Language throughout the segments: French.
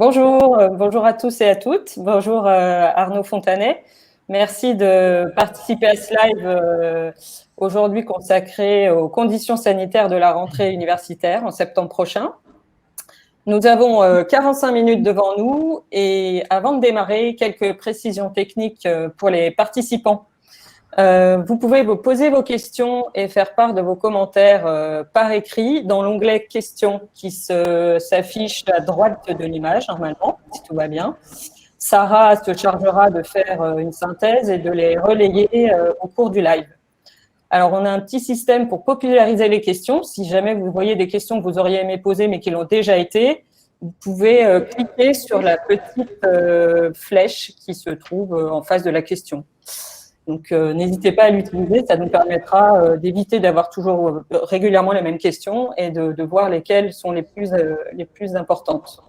Bonjour à tous et à toutes. Bonjour Arnaud Fontanet. Merci de participer à ce live aujourd'hui consacré aux conditions sanitaires de la rentrée universitaire en septembre prochain. Nous avons 45 minutes devant nous et avant de démarrer, quelques précisions techniques pour les participants. Vous pouvez vous poser vos questions et faire part de vos commentaires par écrit dans l'onglet questions qui s'affiche à droite de l'image normalement, si tout va bien. Sarah se chargera de faire une synthèse et de les relayer au cours du live. Alors, on a un petit système pour populariser les questions. Si jamais vous voyez des questions que vous auriez aimé poser mais qui l'ont déjà été, vous pouvez cliquer sur la petite flèche qui se trouve en face de la question. Donc, n'hésitez pas à l'utiliser, ça nous permettra d'éviter d'avoir toujours régulièrement les mêmes questions et de voir lesquelles sont les plus importantes.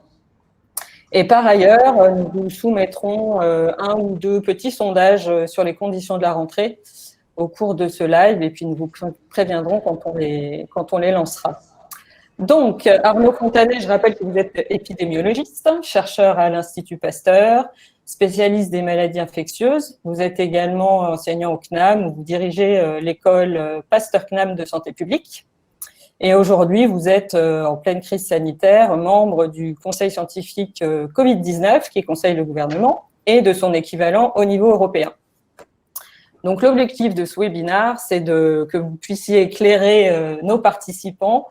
Et par ailleurs, nous vous soumettrons un ou deux petits sondages sur les conditions de la rentrée au cours de ce live et puis nous vous préviendrons quand on les lancera. Donc, Arnaud Fontanet, je rappelle que vous êtes épidémiologiste, chercheur à l'Institut Pasteur, spécialiste des maladies infectieuses. Vous êtes également enseignant au CNAM, où vous dirigez l'école Pasteur-CNAM de santé publique. Et aujourd'hui, vous êtes en pleine crise sanitaire, membre du conseil scientifique Covid-19, qui conseille le gouvernement, et de son équivalent au niveau européen. Donc, l'objectif de ce webinaire, c'est que vous puissiez éclairer nos participants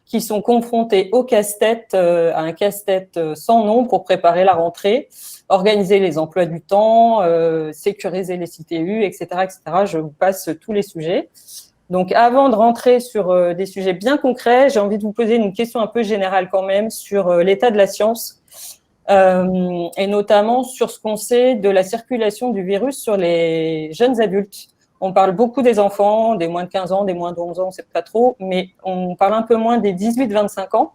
qui sont confrontés au casse-tête, à un casse-tête sans nom pour préparer la rentrée, organiser les emplois du temps, sécuriser les CTU, etc., etc. Je vous passe tous les sujets. Donc, avant de rentrer sur des sujets bien concrets, j'ai envie de vous poser une question un peu générale quand même sur l'état de la science et notamment sur ce qu'on sait de la circulation du virus sur les jeunes adultes. On parle beaucoup des enfants, des moins de 15 ans, des moins de 11 ans, on ne sait pas trop, mais on parle un peu moins des 18-25 ans,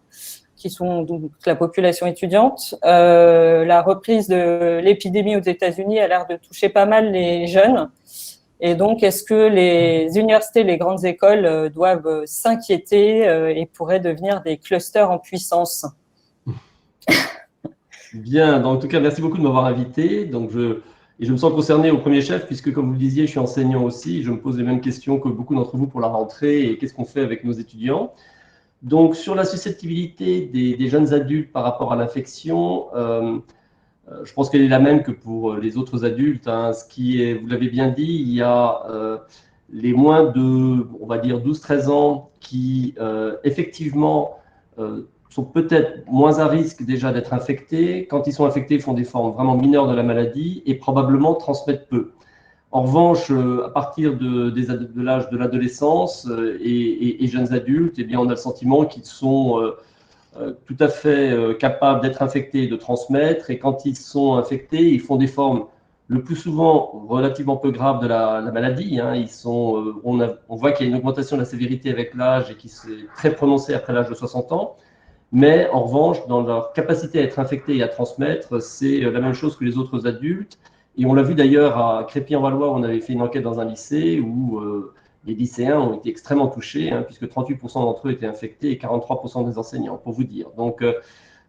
qui sont donc la population étudiante. La reprise de l'épidémie aux États-Unis a l'air de toucher pas mal les jeunes. Et donc, est-ce que les universités, les grandes écoles doivent s'inquiéter et pourraient devenir des clusters en puissance? Bien, donc, en tout cas, merci beaucoup de m'avoir invité. Donc, je me sens concerné au premier chef, puisque, comme vous le disiez, je suis enseignant aussi. Je me pose les mêmes questions que beaucoup d'entre vous pour la rentrée et qu'est-ce qu'on fait avec nos étudiants. Donc, sur la susceptibilité des jeunes adultes par rapport à l'infection, je pense qu'elle est la même que pour les autres adultes. Hein. Ce qui est, vous l'avez bien dit, il y a les moins de, on va dire, 12-13 ans qui, effectivement, sont peut-être moins à risque déjà d'être infectés. Quand ils sont infectés, ils font des formes vraiment mineures de la maladie et probablement transmettent peu. En revanche, à partir de l'âge de l'adolescence et jeunes adultes, eh bien, on a le sentiment qu'ils sont tout à fait capables d'être infectés et de transmettre. Et quand ils sont infectés, ils font des formes le plus souvent relativement peu graves de la maladie. Hein. On voit qu'il y a une augmentation de la sévérité avec l'âge et qui s'est très prononcée après l'âge de 60 ans. Mais en revanche, dans leur capacité à être infectés et à transmettre, c'est la même chose que les autres adultes. Et on l'a vu d'ailleurs à Crépy-en-Valois, on avait fait une enquête dans un lycée où les lycéens ont été extrêmement touchés, hein, puisque 38% d'entre eux étaient infectés et 43% des enseignants, pour vous dire. Donc,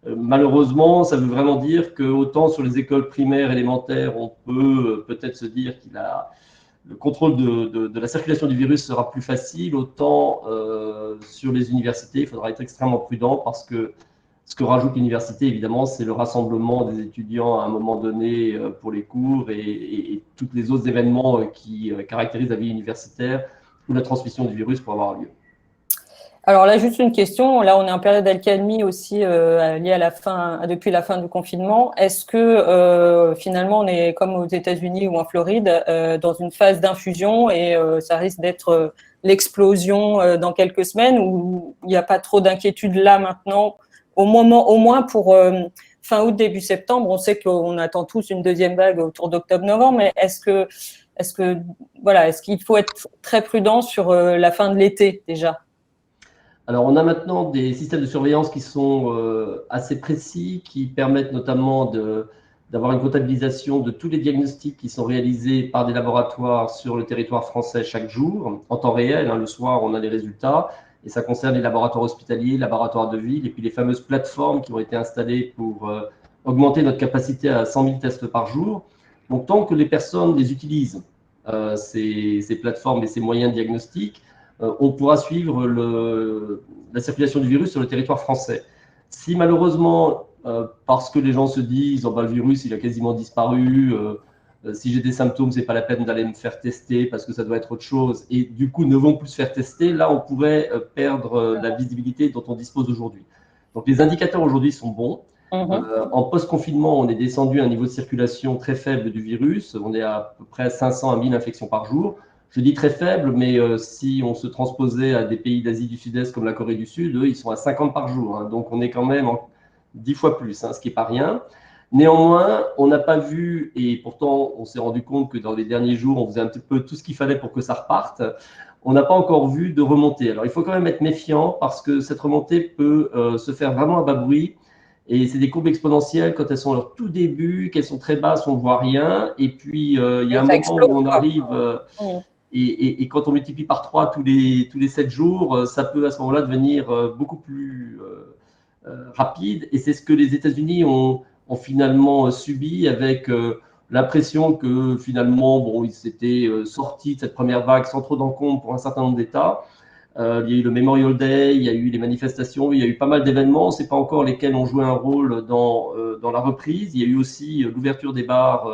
malheureusement, ça veut vraiment dire que autant sur les écoles primaires, élémentaires, on peut peut-être se dire qu'il a le contrôle de la circulation du virus sera plus facile, autant sur les universités, il faudra être extrêmement prudent parce que ce que rajoute l'université, évidemment, c'est le rassemblement des étudiants à un moment donné pour les cours et tous les autres événements qui caractérisent la vie universitaire où la transmission du virus peut avoir lieu. Alors là, juste une question. Là, on est en période d'accalmie aussi liée à depuis la fin du confinement. Est-ce que finalement, on est comme aux États-Unis ou en Floride dans une phase d'infusion et ça risque d'être l'explosion dans quelques semaines ou il n'y a pas trop d'inquiétude là maintenant, au moins pour fin août, début septembre? On sait qu'on attend tous une deuxième vague autour d'octobre-novembre, mais est-ce qu'il faut être très prudent sur la fin de l'été déjà? Alors, on a maintenant des systèmes de surveillance qui sont assez précis, qui permettent notamment d'avoir une comptabilisation de tous les diagnostics qui sont réalisés par des laboratoires sur le territoire français chaque jour, en temps réel. Hein, le soir, on a les résultats. Et ça concerne les laboratoires hospitaliers, les laboratoires de ville, et puis les fameuses plateformes qui ont été installées pour augmenter notre capacité à 100 000 tests par jour. Donc, tant que les personnes les utilisent, ces plateformes et ces moyens de diagnostic, on pourra suivre la circulation du virus sur le territoire français. Si malheureusement, parce que les gens se disent oh, bah, le virus il a quasiment disparu, si j'ai des symptômes, ce n'est pas la peine d'aller me faire tester parce que ça doit être autre chose, et du coup ne vont plus se faire tester, là on pourrait perdre la visibilité dont on dispose aujourd'hui. Donc les indicateurs aujourd'hui sont bons. En post-confinement, on est descendu à un niveau de circulation très faible du virus. On est à peu près 500 à 1000 infections par jour. Je dis très faible, mais si on se transposait à des pays d'Asie du Sud-Est comme la Corée du Sud, eux, ils sont à 50 par jour. Hein. Donc on est quand même 10 fois plus, hein, ce qui n'est pas rien. Néanmoins, on n'a pas vu, et pourtant on s'est rendu compte que dans les derniers jours, on faisait un petit peu tout ce qu'il fallait pour que ça reparte. On n'a pas encore vu de remontée. Alors il faut quand même être méfiant parce que cette remontée peut se faire vraiment à bas bruit. Et c'est des courbes exponentielles quand elles sont à leur tout début, qu'elles sont très basses, on ne voit rien. Et puis, il y a un moment où on arrive, et quand on multiplie par 3 tous les 7 jours, ça peut à ce moment-là devenir beaucoup plus rapide. Et c'est ce que les États-Unis ont finalement subi avec l'impression que finalement, bon, ils s'étaient sortis de cette première vague sans trop d'encombre pour un certain nombre d'États. Il y a eu le Memorial Day, il y a eu les manifestations, il y a eu pas mal d'événements. Ce n'est pas encore lesquels ont joué un rôle dans la reprise. Il y a eu aussi l'ouverture des bars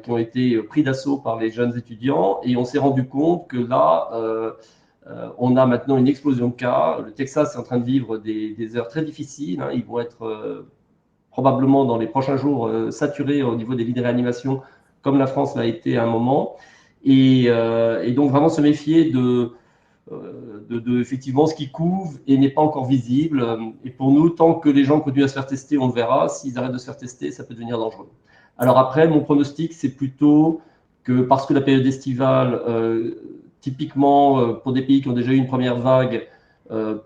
qui ont été pris d'assaut par les jeunes étudiants. Et on s'est rendu compte que là, on a maintenant une explosion de cas. Le Texas est en train de vivre des heures très difficiles. Hein. Ils vont être probablement dans les prochains jours saturés au niveau des lits de réanimation, comme la France l'a été à un moment. Et donc vraiment se méfier de effectivement ce qui couve et n'est pas encore visible. Et pour nous, tant que les gens continuent à se faire tester, on le verra. S'ils arrêtent de se faire tester, ça peut devenir dangereux. Alors après, mon pronostic, c'est plutôt que parce que la période estivale, typiquement pour des pays qui ont déjà eu une première vague, il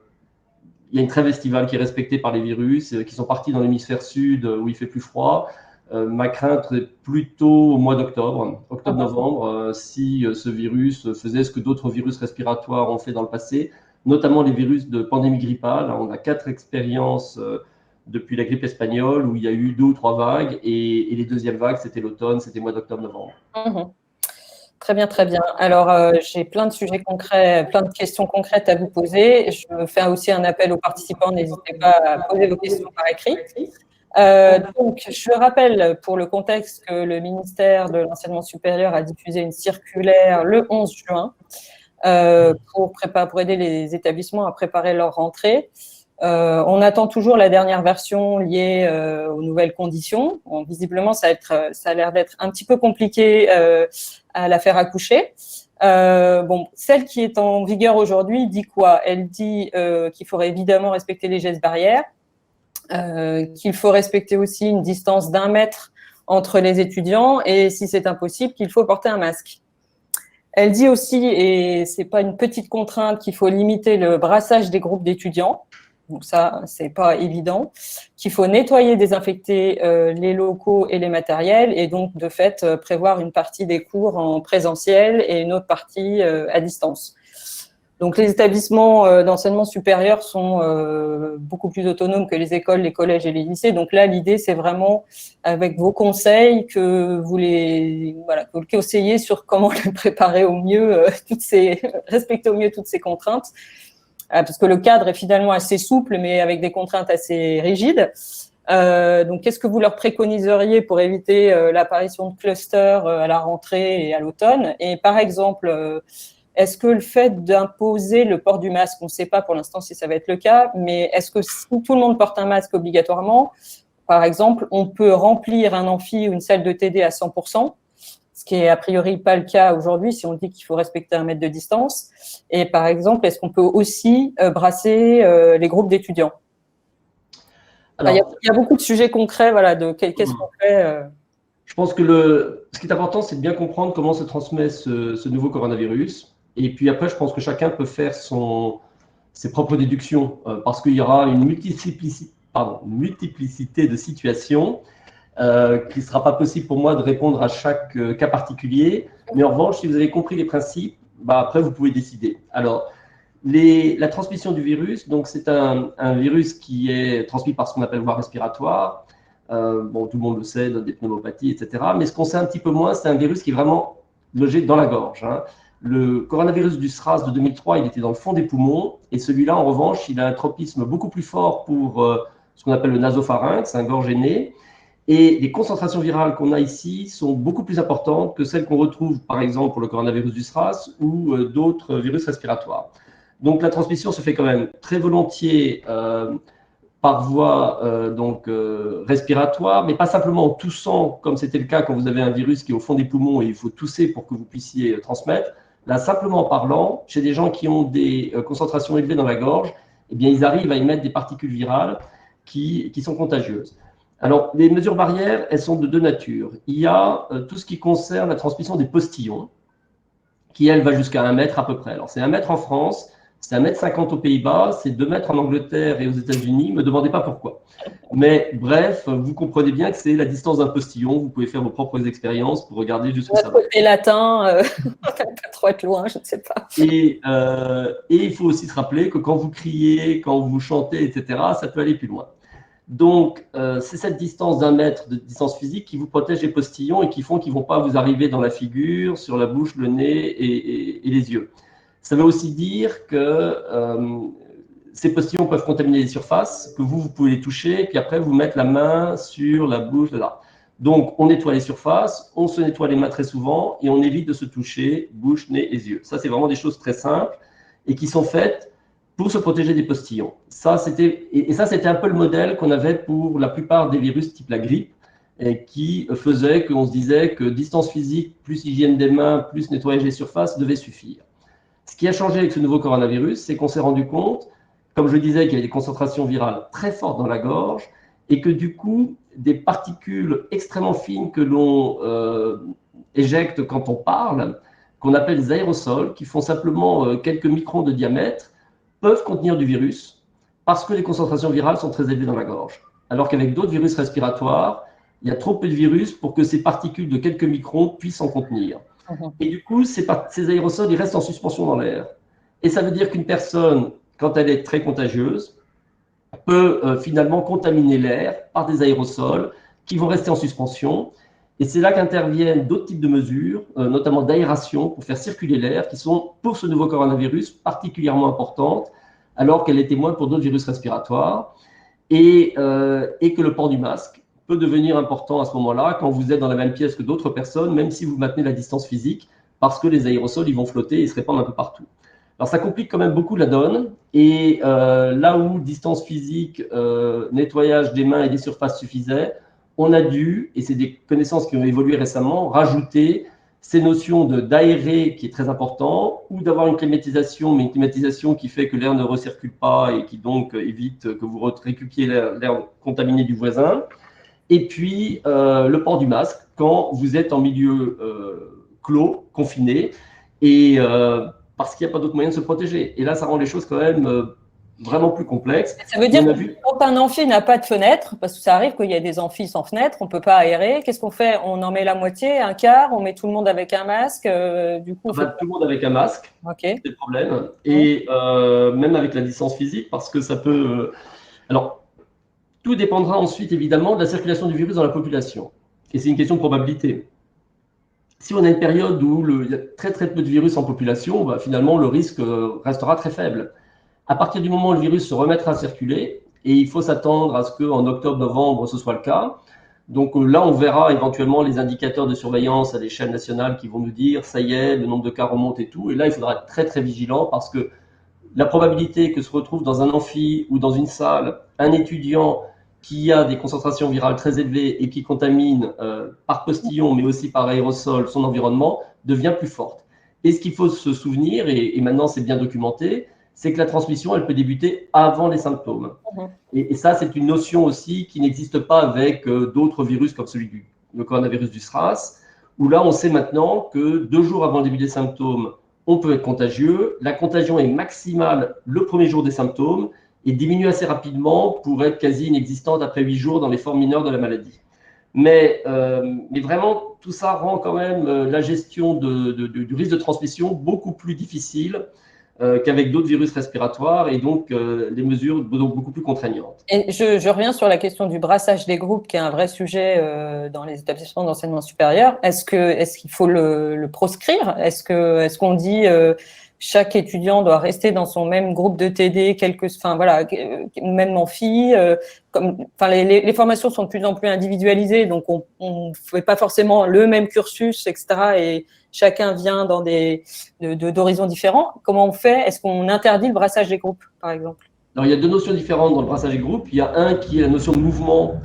y a une trêve estivale qui est respectée par les virus, qui sont partis dans l'hémisphère sud où il fait plus froid. Ma crainte est plutôt au mois d'octobre, octobre-novembre, si ce virus faisait ce que d'autres virus respiratoires ont fait dans le passé, notamment les virus de pandémie grippale. On a 4 expériences depuis la grippe espagnole où il y a eu 2 ou 3 vagues et les deuxièmes vagues, c'était l'automne, c'était mois d'octobre-novembre. Très bien, très bien. Alors, j'ai plein de sujets concrets, plein de questions concrètes à vous poser. Je fais aussi un appel aux participants. N'hésitez pas à poser vos questions par écrit. Donc, je rappelle pour le contexte que le ministère de l'Enseignement supérieur a diffusé une circulaire le 11 juin pour aider les établissements à préparer leur rentrée. On attend toujours la dernière version liée aux nouvelles conditions. Bon, visiblement, ça a l'air d'être un petit peu compliqué à la faire accoucher. Bon, celle qui est en vigueur aujourd'hui dit quoi? Elle dit qu'il faudrait évidemment respecter les gestes barrières, qu'il faut respecter aussi une distance d'1 mètre entre les étudiants et si c'est impossible, qu'il faut porter un masque. Elle dit aussi, et c'est pas une petite contrainte, qu'il faut limiter le brassage des groupes d'étudiants. Donc ça, c'est pas évident. Qu'il faut nettoyer, désinfecter les locaux et les matériels et donc de fait prévoir une partie des cours en présentiel et une autre partie à distance. Donc les établissements d'enseignement supérieur sont beaucoup plus autonomes que les écoles, les collèges et les lycées. Donc là, l'idée, c'est vraiment avec vos conseils que vous les conseillez sur comment les préparer au mieux, respecter au mieux toutes ces contraintes. Parce que le cadre est finalement assez souple, mais avec des contraintes assez rigides. Donc, qu'est-ce que vous leur préconiseriez pour éviter l'apparition de clusters à la rentrée et à l'automne? Et par exemple, est-ce que le fait d'imposer le port du masque, on ne sait pas pour l'instant si ça va être le cas, mais est-ce que si tout le monde porte un masque obligatoirement, par exemple, on peut remplir un amphi ou une salle de TD à 100%, ce qui est a priori pas le cas aujourd'hui si on dit qu'il faut respecter 1 mètre de distance. Et par exemple, est-ce qu'on peut aussi brasser les groupes d'étudiants? Alors, il y a beaucoup de sujets concrets, voilà, de qu'est-ce qu'on fait. Je pense que ce qui est important, c'est de bien comprendre comment se transmet ce nouveau coronavirus. Et puis après, je pense que chacun peut faire ses propres déductions parce qu'il y aura une multiplicité de situations qui ne sera pas possible pour moi de répondre à chaque cas particulier. Mais en revanche, si vous avez compris les principes, après, vous pouvez décider. Alors, la transmission du virus, donc c'est un virus qui est transmis par ce qu'on appelle voie respiratoire. Bon, tout le monde le sait, donne des pneumopathies, etc. Mais ce qu'on sait un petit peu moins, c'est un virus qui est vraiment logé dans la gorge, hein. Le coronavirus du SRAS de 2003, il était dans le fond des poumons. Et celui-là, en revanche, il a un tropisme beaucoup plus fort pour ce qu'on appelle le nasopharynx, un gorge aîné. Et les concentrations virales qu'on a ici sont beaucoup plus importantes que celles qu'on retrouve, par exemple, pour le coronavirus du SRAS ou d'autres virus respiratoires. Donc, la transmission se fait quand même très volontiers par voie respiratoire, mais pas simplement en toussant, comme c'était le cas quand vous avez un virus qui est au fond des poumons et il faut tousser pour que vous puissiez transmettre. Là, simplement en parlant, chez des gens qui ont des concentrations élevées dans la gorge, eh bien, ils arrivent à émettre des particules virales qui sont contagieuses. Alors, les mesures barrières, elles sont de deux natures. Il y a tout ce qui concerne la transmission des postillons, qui, elle, va jusqu'à 1 mètre à peu près. Alors, c'est 1 mètre en France, c'est 1,50 m aux Pays-Bas, c'est 2 mètres en Angleterre et aux États-Unis. Ne me demandez pas pourquoi. Mais bref, vous comprenez bien que c'est la distance d'un postillon. Vous pouvez faire vos propres expériences pour regarder jusqu'où ça va. Côté latin, pas trop être loin, je ne sais pas. Et il faut aussi se rappeler que quand vous criez, quand vous chantez, etc., ça peut aller plus loin. Donc, c'est cette distance d'1 mètre de distance physique qui vous protège les postillons et qui font qu'ils ne vont pas vous arriver dans la figure, sur la bouche, le nez et les yeux. Ça veut aussi dire que ces postillons peuvent contaminer les surfaces, que vous pouvez les toucher, puis après vous mettre la main sur la bouche, là. Donc, on nettoie les surfaces, on se nettoie les mains très souvent et on évite de se toucher bouche, nez et yeux. Ça, c'est vraiment des choses très simples et qui sont faites pour se protéger des postillons. Ça, c'était un peu le modèle qu'on avait pour la plupart des virus type la grippe, et qui faisait qu'on se disait que distance physique, plus hygiène des mains, plus nettoyage des surfaces devait suffire. Ce qui a changé avec ce nouveau coronavirus, c'est qu'on s'est rendu compte, comme je disais, qu'il y avait des concentrations virales très fortes dans la gorge, et que du coup, des particules extrêmement fines que l'on éjecte quand on parle, qu'on appelle des aérosols, qui font simplement quelques microns de diamètre, peuvent contenir du virus parce que les concentrations virales sont très élevées dans la gorge. Alors qu'avec d'autres virus respiratoires, il y a trop peu de virus pour que ces particules de quelques microns puissent en contenir. Et du coup, ces aérosols, ils restent en suspension dans l'air. Et ça veut dire qu'une personne, quand elle est très contagieuse, peut finalement contaminer l'air par des aérosols qui vont rester en suspension. Et c'est là qu'interviennent d'autres types de mesures, notamment d'aération, pour faire circuler l'air, qui sont, pour ce nouveau coronavirus, particulièrement importantes, alors qu'elles étaient moins pour d'autres virus respiratoires, et que le port du masque peut devenir important à ce moment-là, quand vous êtes dans la même pièce que d'autres personnes, même si vous maintenez la distance physique, parce que les aérosols, ils vont flotter et se répandre un peu partout. Alors, ça complique quand même beaucoup la donne, et là où distance physique, nettoyage des mains et des surfaces suffisait, on a dû, et c'est des connaissances qui ont évolué récemment, rajouter ces notions d'aérer qui est très important, ou d'avoir une climatisation, mais une climatisation qui fait que l'air ne recircule pas et qui donc évite que vous récupiez l'air contaminé du voisin. Et puis le port du masque quand vous êtes en milieu clos, confiné, et parce qu'il n'y a pas d'autre moyen de se protéger. Et là, ça rend les choses quand même vraiment plus complexe. Ça veut dire que quand un amphi n'a pas de fenêtre, parce que ça arrive qu'il y a des amphis sans fenêtre, on ne peut pas aérer, qu'est-ce qu'on fait? On en met la moitié, un quart, on met tout le monde avec un masque, du coup… Tout le monde avec un masque, c'est le problème. Et même avec la distance physique, parce que ça peut… alors, tout dépendra ensuite, évidemment, de la circulation du virus dans la population. Et c'est une question de probabilité. Si on a une période où il y a très très peu de virus en population, bah, finalement, le risque restera très faible. À partir du moment où le virus se remettra à circuler, et il faut s'attendre à ce qu'en octobre-novembre, ce soit le cas. Donc là, on verra éventuellement les indicateurs de surveillance à l'échelle nationale qui vont nous dire, ça y est, le nombre de cas remonte et tout. Et là, il faudra être très très vigilant parce que la probabilité que se retrouve dans un amphi ou dans une salle un étudiant qui a des concentrations virales très élevées et qui contamine par postillon, mais aussi par aérosol, son environnement, devient plus forte. Et ce qu'il faut se souvenir, et maintenant c'est bien documenté, c'est que la transmission, elle peut débuter avant les symptômes. Et ça, c'est une notion aussi qui n'existe pas avec d'autres virus comme le coronavirus du SRAS, où là, on sait maintenant que 2 jours avant le début des symptômes, on peut être contagieux. La contagion est maximale le premier jour des symptômes et diminue assez rapidement pour être quasi inexistante après 8 jours dans les formes mineures de la maladie. Mais vraiment, tout ça rend quand même la gestion du risque de transmission beaucoup plus difficile qu'avec d'autres virus respiratoires et donc les mesures donc beaucoup plus contraignantes. Et je reviens sur la question du brassage des groupes, qui est un vrai sujet dans les établissements d'enseignement supérieur. Est-ce qu'il faut le proscrire? Est-ce qu'on dit chaque étudiant doit rester dans son même groupe de TD, même amphi, les formations sont de plus en plus individualisées, donc on ne fait pas forcément le même cursus, etc. Et chacun vient dans d'horizons différents. Comment on fait? Est-ce qu'on interdit le brassage des groupes, par exemple? Alors, il y a deux notions différentes dans le brassage des groupes. Il y a un qui est la notion de mouvement,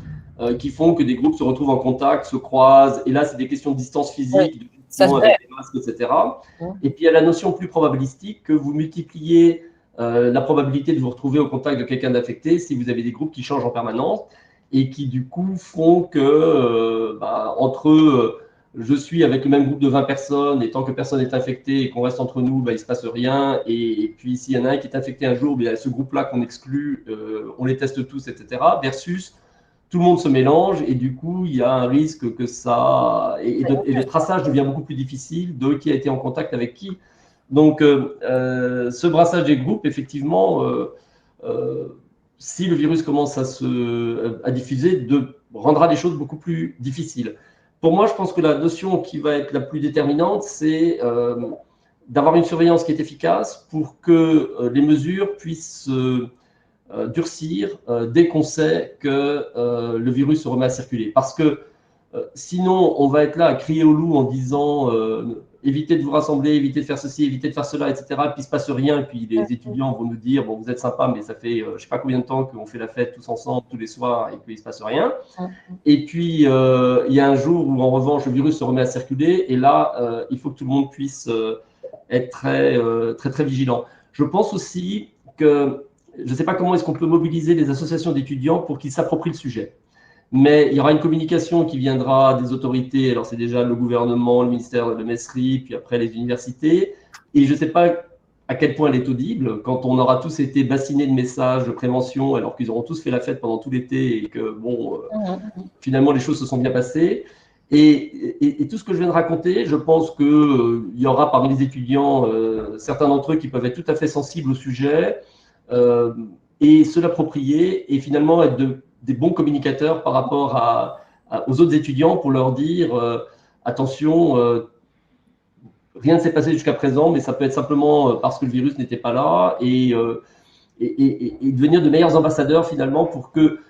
qui font que des groupes se retrouvent en contact, se croisent. Et là, c'est des questions de distance physique, de mouvement avec des masques, etc. Et puis, il y a la notion plus probabilistique, que vous multipliez la probabilité de vous retrouver au contact de quelqu'un d'infecté si vous avez des groupes qui changent en permanence et qui, du coup, font que entre je suis avec le même groupe de 20 personnes et tant que personne n'est infecté et qu'on reste entre nous, il ne se passe rien. Et puis, s'il y en a un qui est infecté un jour, ce groupe-là qu'on exclut, on les teste tous, etc. Versus tout le monde se mélange et du coup, il y a un risque que ça… Et le traçage devient beaucoup plus difficile de qui a été en contact avec qui. Donc, ce brassage des groupes, effectivement, si le virus commence à diffuser, rendra les choses beaucoup plus difficiles. Pour moi, je pense que la notion qui va être la plus déterminante, c'est d'avoir une surveillance qui est efficace pour que les mesures puissent durcir dès qu'on sait que le virus se remet à circuler. Parce que sinon, on va être là à crier au loup en disant évitez de vous rassembler, évitez de faire ceci, évitez de faire cela, etc. Et puis il ne se passe rien. Et puis les étudiants vont nous dire bon, vous êtes sympa, mais ça fait je ne sais pas combien de temps qu'on fait la fête tous ensemble, tous les soirs, et qu'il ne se passe rien. Et puis il y a un jour où en revanche le virus se remet à circuler. Et là, il faut que tout le monde puisse être très vigilant. Je pense aussi que je ne sais pas comment est-ce qu'on peut mobiliser les associations d'étudiants pour qu'ils s'approprient le sujet. Mais il y aura une communication qui viendra des autorités. Alors, c'est déjà le gouvernement, le ministère de la Messerie, puis après les universités. Et je ne sais pas à quel point elle est audible quand on aura tous été bassinés de messages de prévention alors qu'ils auront tous fait la fête pendant tout l'été et que, finalement, les choses se sont bien passées. Et tout ce que je viens de raconter, je pense qu'il y aura parmi les étudiants certains d'entre eux qui peuvent être tout à fait sensibles au sujet et se l'approprier et finalement être des bons communicateurs par rapport aux autres étudiants pour leur dire attention, rien ne s'est passé jusqu'à présent, mais ça peut être simplement parce que le virus n'était pas là et devenir de meilleurs ambassadeurs finalement pour que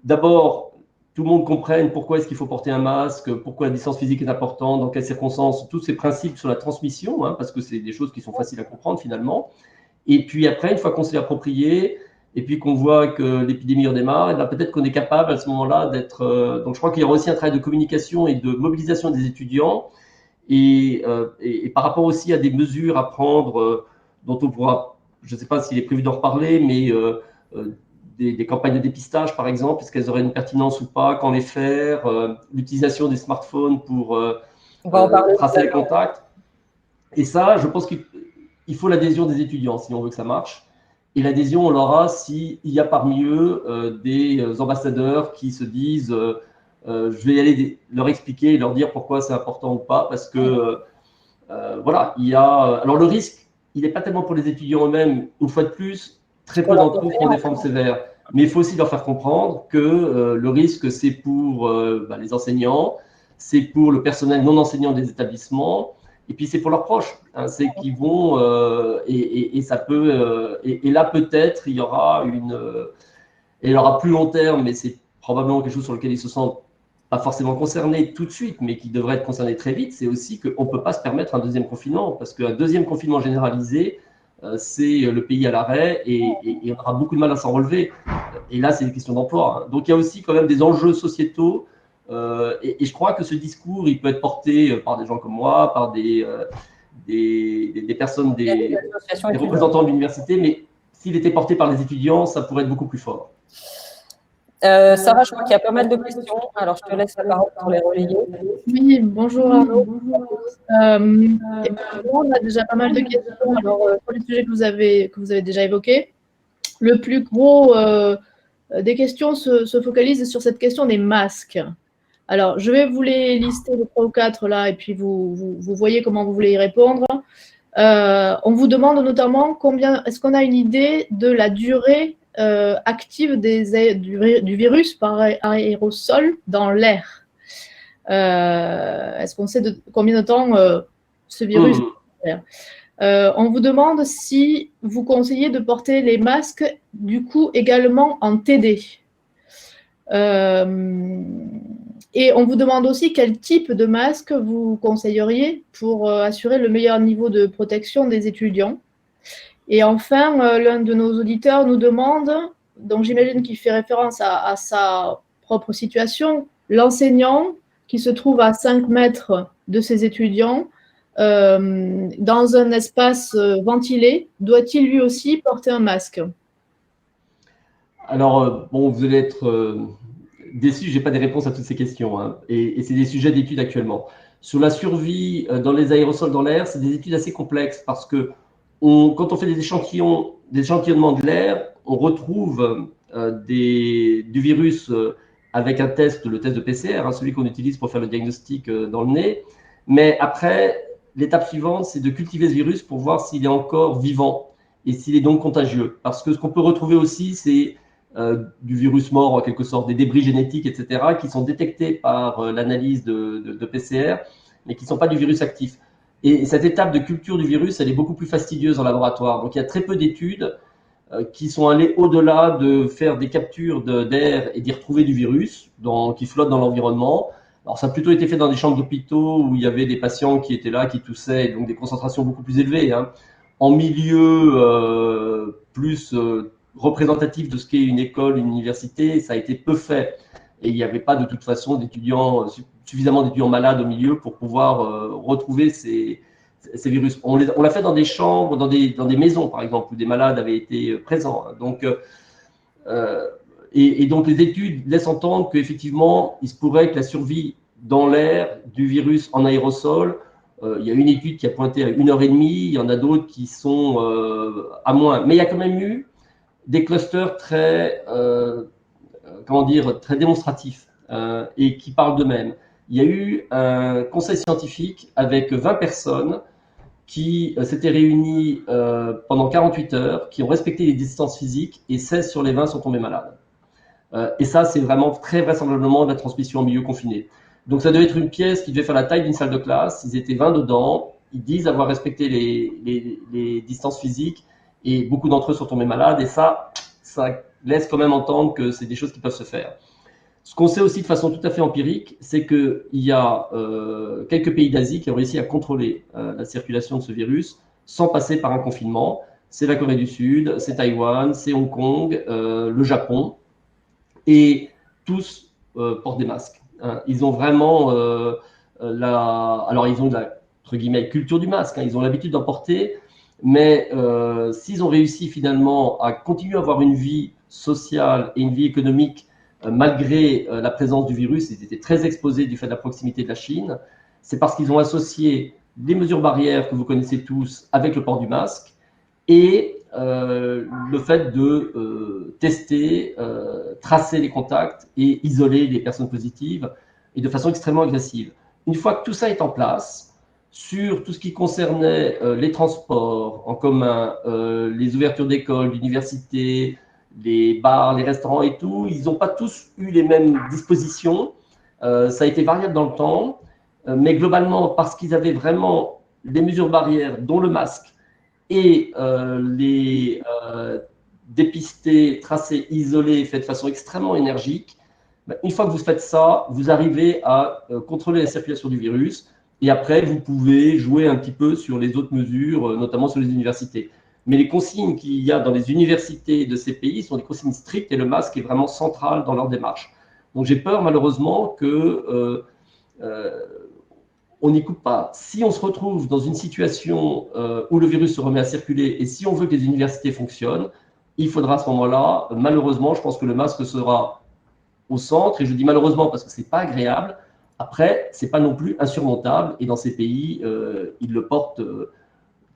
d'abord tout le monde comprenne pourquoi est-ce qu'il faut porter un masque, pourquoi la distance physique est importante, dans quelles circonstances, tous ces principes sur la transmission, parce que c'est des choses qui sont faciles à comprendre finalement. Et puis après, une fois qu'on s'est approprié, et puis qu'on voit que l'épidémie redémarre, et peut-être qu'on est capable à ce moment-là d'être… donc je crois qu'il y aura aussi un travail de communication et de mobilisation des étudiants, et par rapport aussi à des mesures à prendre dont on pourra, je ne sais pas s'il est prévu d'en reparler, mais des campagnes de dépistage par exemple, est-ce qu'elles auraient une pertinence ou pas, quand les faire, l'utilisation des smartphones pour tracer les contacts. Et ça, je pense qu'il faut l'adhésion des étudiants si on veut que ça marche. Et l'adhésion, on l'aura s'il y a parmi eux des ambassadeurs qui se disent je vais aller leur expliquer et leur dire pourquoi c'est important ou pas, parce que voilà, il y a… Alors le risque, il n'est pas tellement pour les étudiants eux-mêmes, une fois de plus, très peu d'entre eux font des formes sévères. Mais il faut aussi leur faire comprendre que le risque, c'est pour les enseignants, c'est pour le personnel non enseignant des établissements, et puis c'est pour leurs proches. C'est qu'ils vont… et ça peut… et là, peut-être, il y aura et il y aura plus long terme, mais c'est probablement quelque chose sur lequel ils se sentent pas forcément concernés tout de suite, mais qui devraient être concernés très vite, c'est aussi qu'on ne peut pas se permettre un deuxième confinement, parce qu'un deuxième confinement généralisé, c'est le pays à l'arrêt et on aura beaucoup de mal à s'en relever. Et là, c'est une question d'emploi. Donc, il y a aussi quand même des enjeux sociétaux et je crois que ce discours, il peut être porté par des gens comme moi, par des personnes, des représentants de l'université, mais s'il était porté par les étudiants, ça pourrait être beaucoup plus fort. Sarah, je crois qu'il y a pas mal de questions, alors je te laisse la parole pour les relayer. Oui, bonjour Arnaud. On a déjà pas mal de questions alors, pour les sujets que vous avez déjà évoqués. Le plus gros des questions se focalise sur cette question des masques. Alors, je vais vous les lister les 3 ou 4 là, et puis vous voyez comment vous voulez y répondre. On vous demande notamment est-ce qu'on a une idée de la durée active du virus par aérosol dans l'air. Est-ce qu'on sait combien de temps ce virus est dans l'air? On vous demande si vous conseillez de porter les masques, du coup, également en TD. Et on vous demande aussi quel type de masque vous conseilleriez pour assurer le meilleur niveau de protection des étudiants. Et enfin, l'un de nos auditeurs nous demande, donc j'imagine qu'il fait référence à sa propre situation, l'enseignant qui se trouve à 5 mètres de ses étudiants, dans un espace ventilé, doit-il lui aussi porter un masque? Alors, bon, vous allez être déçus, je n'ai pas des réponses à toutes ces questions, hein, et c'est des sujets d'études actuellement. Sur la survie dans les aérosols dans l'air, c'est des études assez complexes parce que quand on fait des échantillonnements de l'air, on retrouve du virus avec un test, le test de PCR, hein, celui qu'on utilise pour faire le diagnostic dans le nez. Mais après, l'étape suivante, c'est de cultiver ce virus pour voir s'il est encore vivant et s'il est donc contagieux. Parce que ce qu'on peut retrouver aussi, c'est du virus mort en quelque sorte, des débris génétiques, etc., qui sont détectés par l'analyse de PCR, mais qui ne sont pas du virus actif. Et cette étape de culture du virus, elle est beaucoup plus fastidieuse en laboratoire. Donc il y a très peu d'études qui sont allées au-delà de faire des captures d'air et d'y retrouver du virus qui flotte dans l'environnement. Alors ça a plutôt été fait dans des chambres d'hôpitaux où il y avait des patients qui étaient là, qui toussaient, donc des concentrations beaucoup plus élevées, hein. En milieu plus représentatif de ce qu'est une école, une université, ça a été peu fait. Et il n'y avait pas de toute façon suffisamment d'étudiants malades au milieu pour pouvoir retrouver ces virus. On l'a fait dans des chambres, dans des maisons, par exemple, où des malades avaient été présents. Donc, et donc, les études laissent entendre qu'effectivement, il se pourrait que la survie dans l'air du virus en aérosol, il y a une étude qui a pointé à 1h30, il y en a d'autres qui sont à moins. Mais il y a quand même eu des clusters très démonstratifs et qui parlent d'eux-mêmes. Il y a eu un conseil scientifique avec 20 personnes qui s'étaient réunies pendant 48 heures, qui ont respecté les distances physiques et 16 sur les 20 sont tombés malades. Et ça, c'est vraiment très vraisemblablement de la transmission en milieu confiné. Donc ça devait être une pièce qui devait faire la taille d'une salle de classe. Ils étaient 20 dedans. Ils disent avoir respecté les distances physiques et beaucoup d'entre eux sont tombés malades. Et ça laisse quand même entendre que c'est des choses qui peuvent se faire. Ce qu'on sait aussi de façon tout à fait empirique, c'est qu'il y a quelques pays d'Asie qui ont réussi à contrôler la circulation de ce virus sans passer par un confinement. C'est la Corée du Sud, c'est Taïwan, c'est Hong Kong, le Japon. Et tous portent des masques. Hein. Ils ont vraiment alors ils ont la entre guillemets culture du masque. Hein. Ils ont l'habitude d'en porter, mais s'ils ont réussi finalement à continuer à avoir une vie sociale et une vie économique malgré la présence du virus, ils étaient très exposés du fait de la proximité de la Chine. C'est parce qu'ils ont associé des mesures barrières que vous connaissez tous avec le port du masque et le fait de tester, tracer les contacts et isoler les personnes positives et de façon extrêmement agressive. Une fois que tout ça est en place, sur tout ce qui concernait les transports en commun, les ouvertures d'écoles, d'universités, les bars, les restaurants et tout, ils n'ont pas tous eu les mêmes dispositions. Ça a été variable dans le temps, mais globalement, parce qu'ils avaient vraiment des mesures barrières, dont le masque, et les dépister, tracer, isoler, fait de façon extrêmement énergique, une fois que vous faites ça, vous arrivez à contrôler la circulation du virus. Et après, vous pouvez jouer un petit peu sur les autres mesures, notamment sur les universités. Mais les consignes qu'il y a dans les universités de ces pays sont des consignes strictes et le masque est vraiment central dans leur démarche. Donc j'ai peur malheureusement que on n'y coupe pas. Si on se retrouve dans une situation où le virus se remet à circuler et si on veut que les universités fonctionnent, il faudra à ce moment-là, malheureusement, je pense que le masque sera au centre. Et je dis malheureusement parce que ce n'est pas agréable. Après, ce n'est pas non plus insurmontable. Et dans ces pays, ils le portent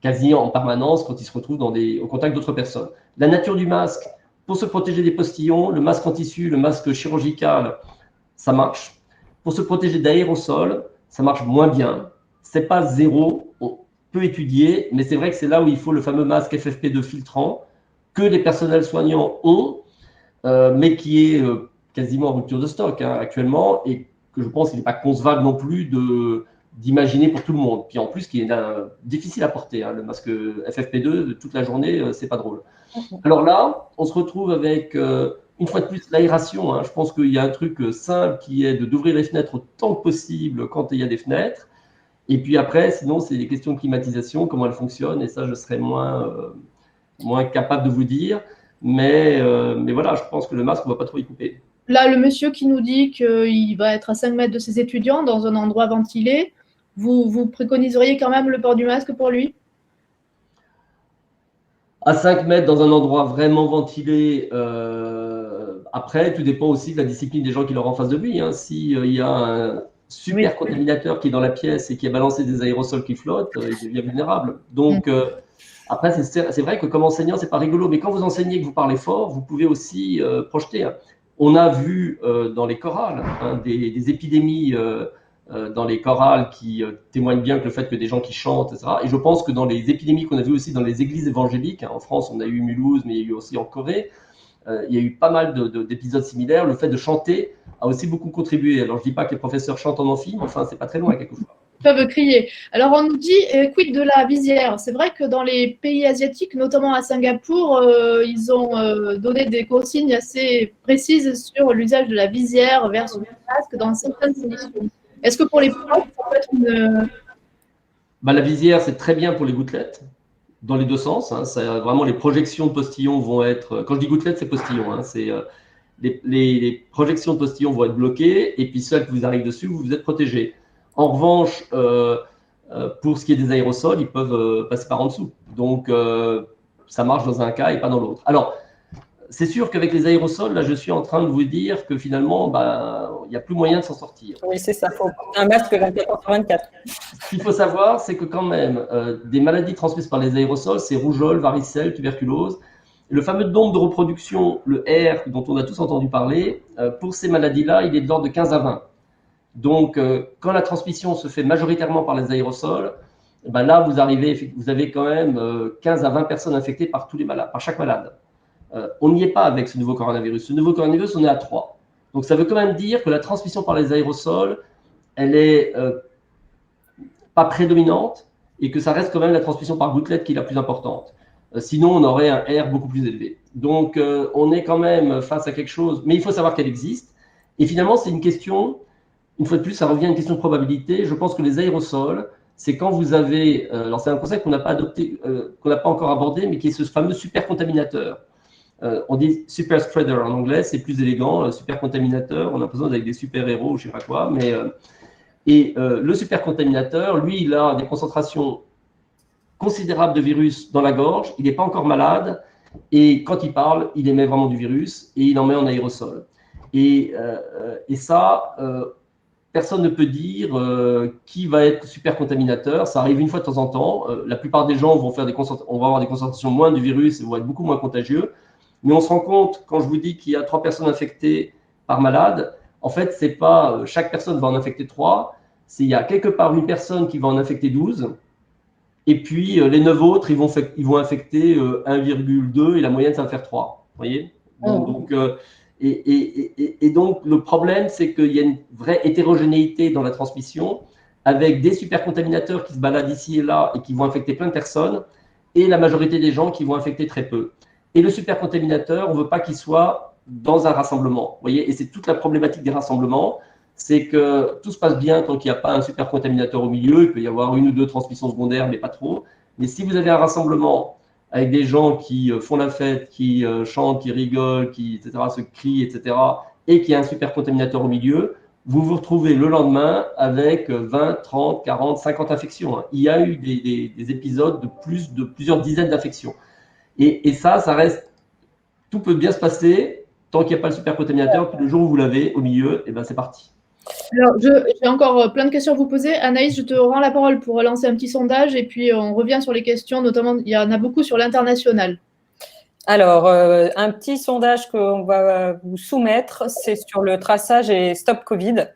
quasi en permanence quand ils se retrouvent au contact d'autres personnes. La nature du masque, pour se protéger des postillons, le masque en tissu, le masque chirurgical, ça marche. Pour se protéger d'aérosols, ça marche moins bien. C'est pas zéro. peu étudié, mais c'est vrai que c'est là où il faut le fameux masque FFP2 filtrant que les personnels soignants ont, mais qui est quasiment en rupture de stock actuellement, et que je pense qu'il n'est pas concevable non plus d'imaginer pour tout le monde. Puis en plus, qui est difficile à porter, le masque FFP2 toute la journée, c'est pas drôle. Alors là, on se retrouve avec, une fois de plus, l'aération. Je pense qu'il y a un truc simple qui est d'ouvrir les fenêtres autant que possible quand il y a des fenêtres. Et puis après, sinon, c'est des questions de climatisation, comment elles fonctionnent, et ça, je serais moins capable de vous dire. Mais voilà, je pense que le masque, on ne va pas trop y couper. Là, le monsieur qui nous dit qu'il va être à 5 mètres de ses étudiants dans un endroit ventilé, vous préconiseriez quand même le port du masque pour lui? À 5 mètres dans un endroit vraiment ventilé, après, tout dépend aussi de la discipline des gens qui l'auront en face de lui. S'il y a un super contaminateur qui est dans la pièce et qui a balancé des aérosols qui flottent, il devient vulnérable. Donc, après, c'est vrai que comme enseignant, c'est pas rigolo, mais quand vous enseignez et que vous parlez fort, vous pouvez aussi projeter. On a vu dans les chorales des épidémies dans les chorales qui témoignent bien que le fait que des gens qui chantent, etc. Et je pense que dans les épidémies qu'on a vues aussi dans les églises évangéliques, en France, on a eu Mulhouse, mais il y a eu aussi en Corée, il y a eu pas mal d'épisodes similaires. Le fait de chanter a aussi beaucoup contribué. Alors, je dis pas que les professeurs chantent en amphi, mais enfin, c'est pas très loin quelquefois. Ils peuvent crier. Alors, on nous dit, quid de la visière? C'est vrai que dans les pays asiatiques, notamment à Singapour, ils ont donné des consignes assez précises sur l'usage de la visière versus le masque dans certaines conditions. Est-ce que pour les profs, ça peut être une… La visière, c'est très bien pour les gouttelettes, dans les deux sens. Vraiment, les projections de postillons vont être… Quand je dis gouttelettes, c'est postillons. Les projections de postillons vont être bloquées, et puis celles qui vous arrivent dessus, vous êtes protégé. En revanche, pour ce qui est des aérosols, ils peuvent passer par en dessous. Donc, ça marche dans un cas et pas dans l'autre. Alors, c'est sûr qu'avec les aérosols, là, je suis en train de vous dire que finalement, il n'y a plus moyen de s'en sortir. Oui, c'est ça. Il faut un masque 24h/24. Ce qu'il faut savoir, c'est que quand même, des maladies transmises par les aérosols, c'est rougeole, varicelle, tuberculose. Le fameux nombre de reproduction, le R, dont on a tous entendu parler, pour ces maladies-là, il est de l'ordre de 15 à 20. Donc, quand la transmission se fait majoritairement par les aérosols, là, vous avez quand même 15 à 20 personnes infectées par tous les malades, par chaque malade. On n'y est pas avec ce nouveau coronavirus. Ce nouveau coronavirus, on est à 3. Donc, ça veut quand même dire que la transmission par les aérosols, elle est pas prédominante et que ça reste quand même la transmission par gouttelette qui est la plus importante. Sinon, on aurait un R beaucoup plus élevé. Donc, on est quand même face à quelque chose, mais il faut savoir qu'elle existe. Et finalement, c'est une question, une fois de plus, ça revient à une question de probabilité. Je pense que les aérosols, c'est quand vous avez, alors c'est un concept qu'on n'a pas adopté, qu'on n'a pas encore abordé, mais qui est ce fameux super contaminateur. On dit super spreader en anglais, c'est plus élégant, super contaminateur, on a l'impression d'être avec des super héros, je ne sais pas quoi, mais le super contaminateur, lui, il a des concentrations considérables de virus dans la gorge, il n'est pas encore malade, et quand il parle, il émet vraiment du virus, et il en met en aérosol. Et ça, personne ne peut dire qui va être super contaminateur. Ça arrive une fois de temps en temps. La plupart des gens vont avoir des concentrations moins du virus et vont être beaucoup moins contagieux. Mais on se rend compte, quand je vous dis qu'il y a 3 personnes infectées par malade, en fait, c'est pas chaque personne va en infecter 3. Il y a quelque part une personne qui va en infecter 12. Et puis, les 9 autres, ils vont infecter 1,2 et la moyenne, ça va faire 3. Vous voyez ? Donc, donc, le problème, c'est qu'il y a une vraie hétérogénéité dans la transmission avec des supercontaminateurs qui se baladent ici et là et qui vont infecter plein de personnes et la majorité des gens qui vont infecter très peu. Et le supercontaminateur, on ne veut pas qu'il soit dans un rassemblement. Vous voyez ? Et c'est toute la problématique des rassemblements, c'est que tout se passe bien tant qu'il n'y a pas un supercontaminateur au milieu. Il peut y avoir 1 ou 2 transmissions secondaires, mais pas trop. Mais si vous avez un rassemblement avec des gens qui font la fête, qui chantent, qui rigolent, qui, etc., se crient, etc., et qu'il y a un supercontaminateur au milieu, vous vous retrouvez le lendemain avec 20, 30, 40, 50 infections. Il y a eu des épisodes de plusieurs dizaines d'infections. Et ça reste… Tout peut bien se passer tant qu'il n'y a pas le supercontaminateur. Puis le jour où vous l'avez au milieu, et ben c'est parti. Alors, j'ai encore plein de questions à vous poser. Anaïs, je te rends la parole pour lancer un petit sondage et puis on revient sur les questions, notamment, il y en a beaucoup sur l'international. Alors, un petit sondage qu'on va vous soumettre, c'est sur le traçage et Stop Covid.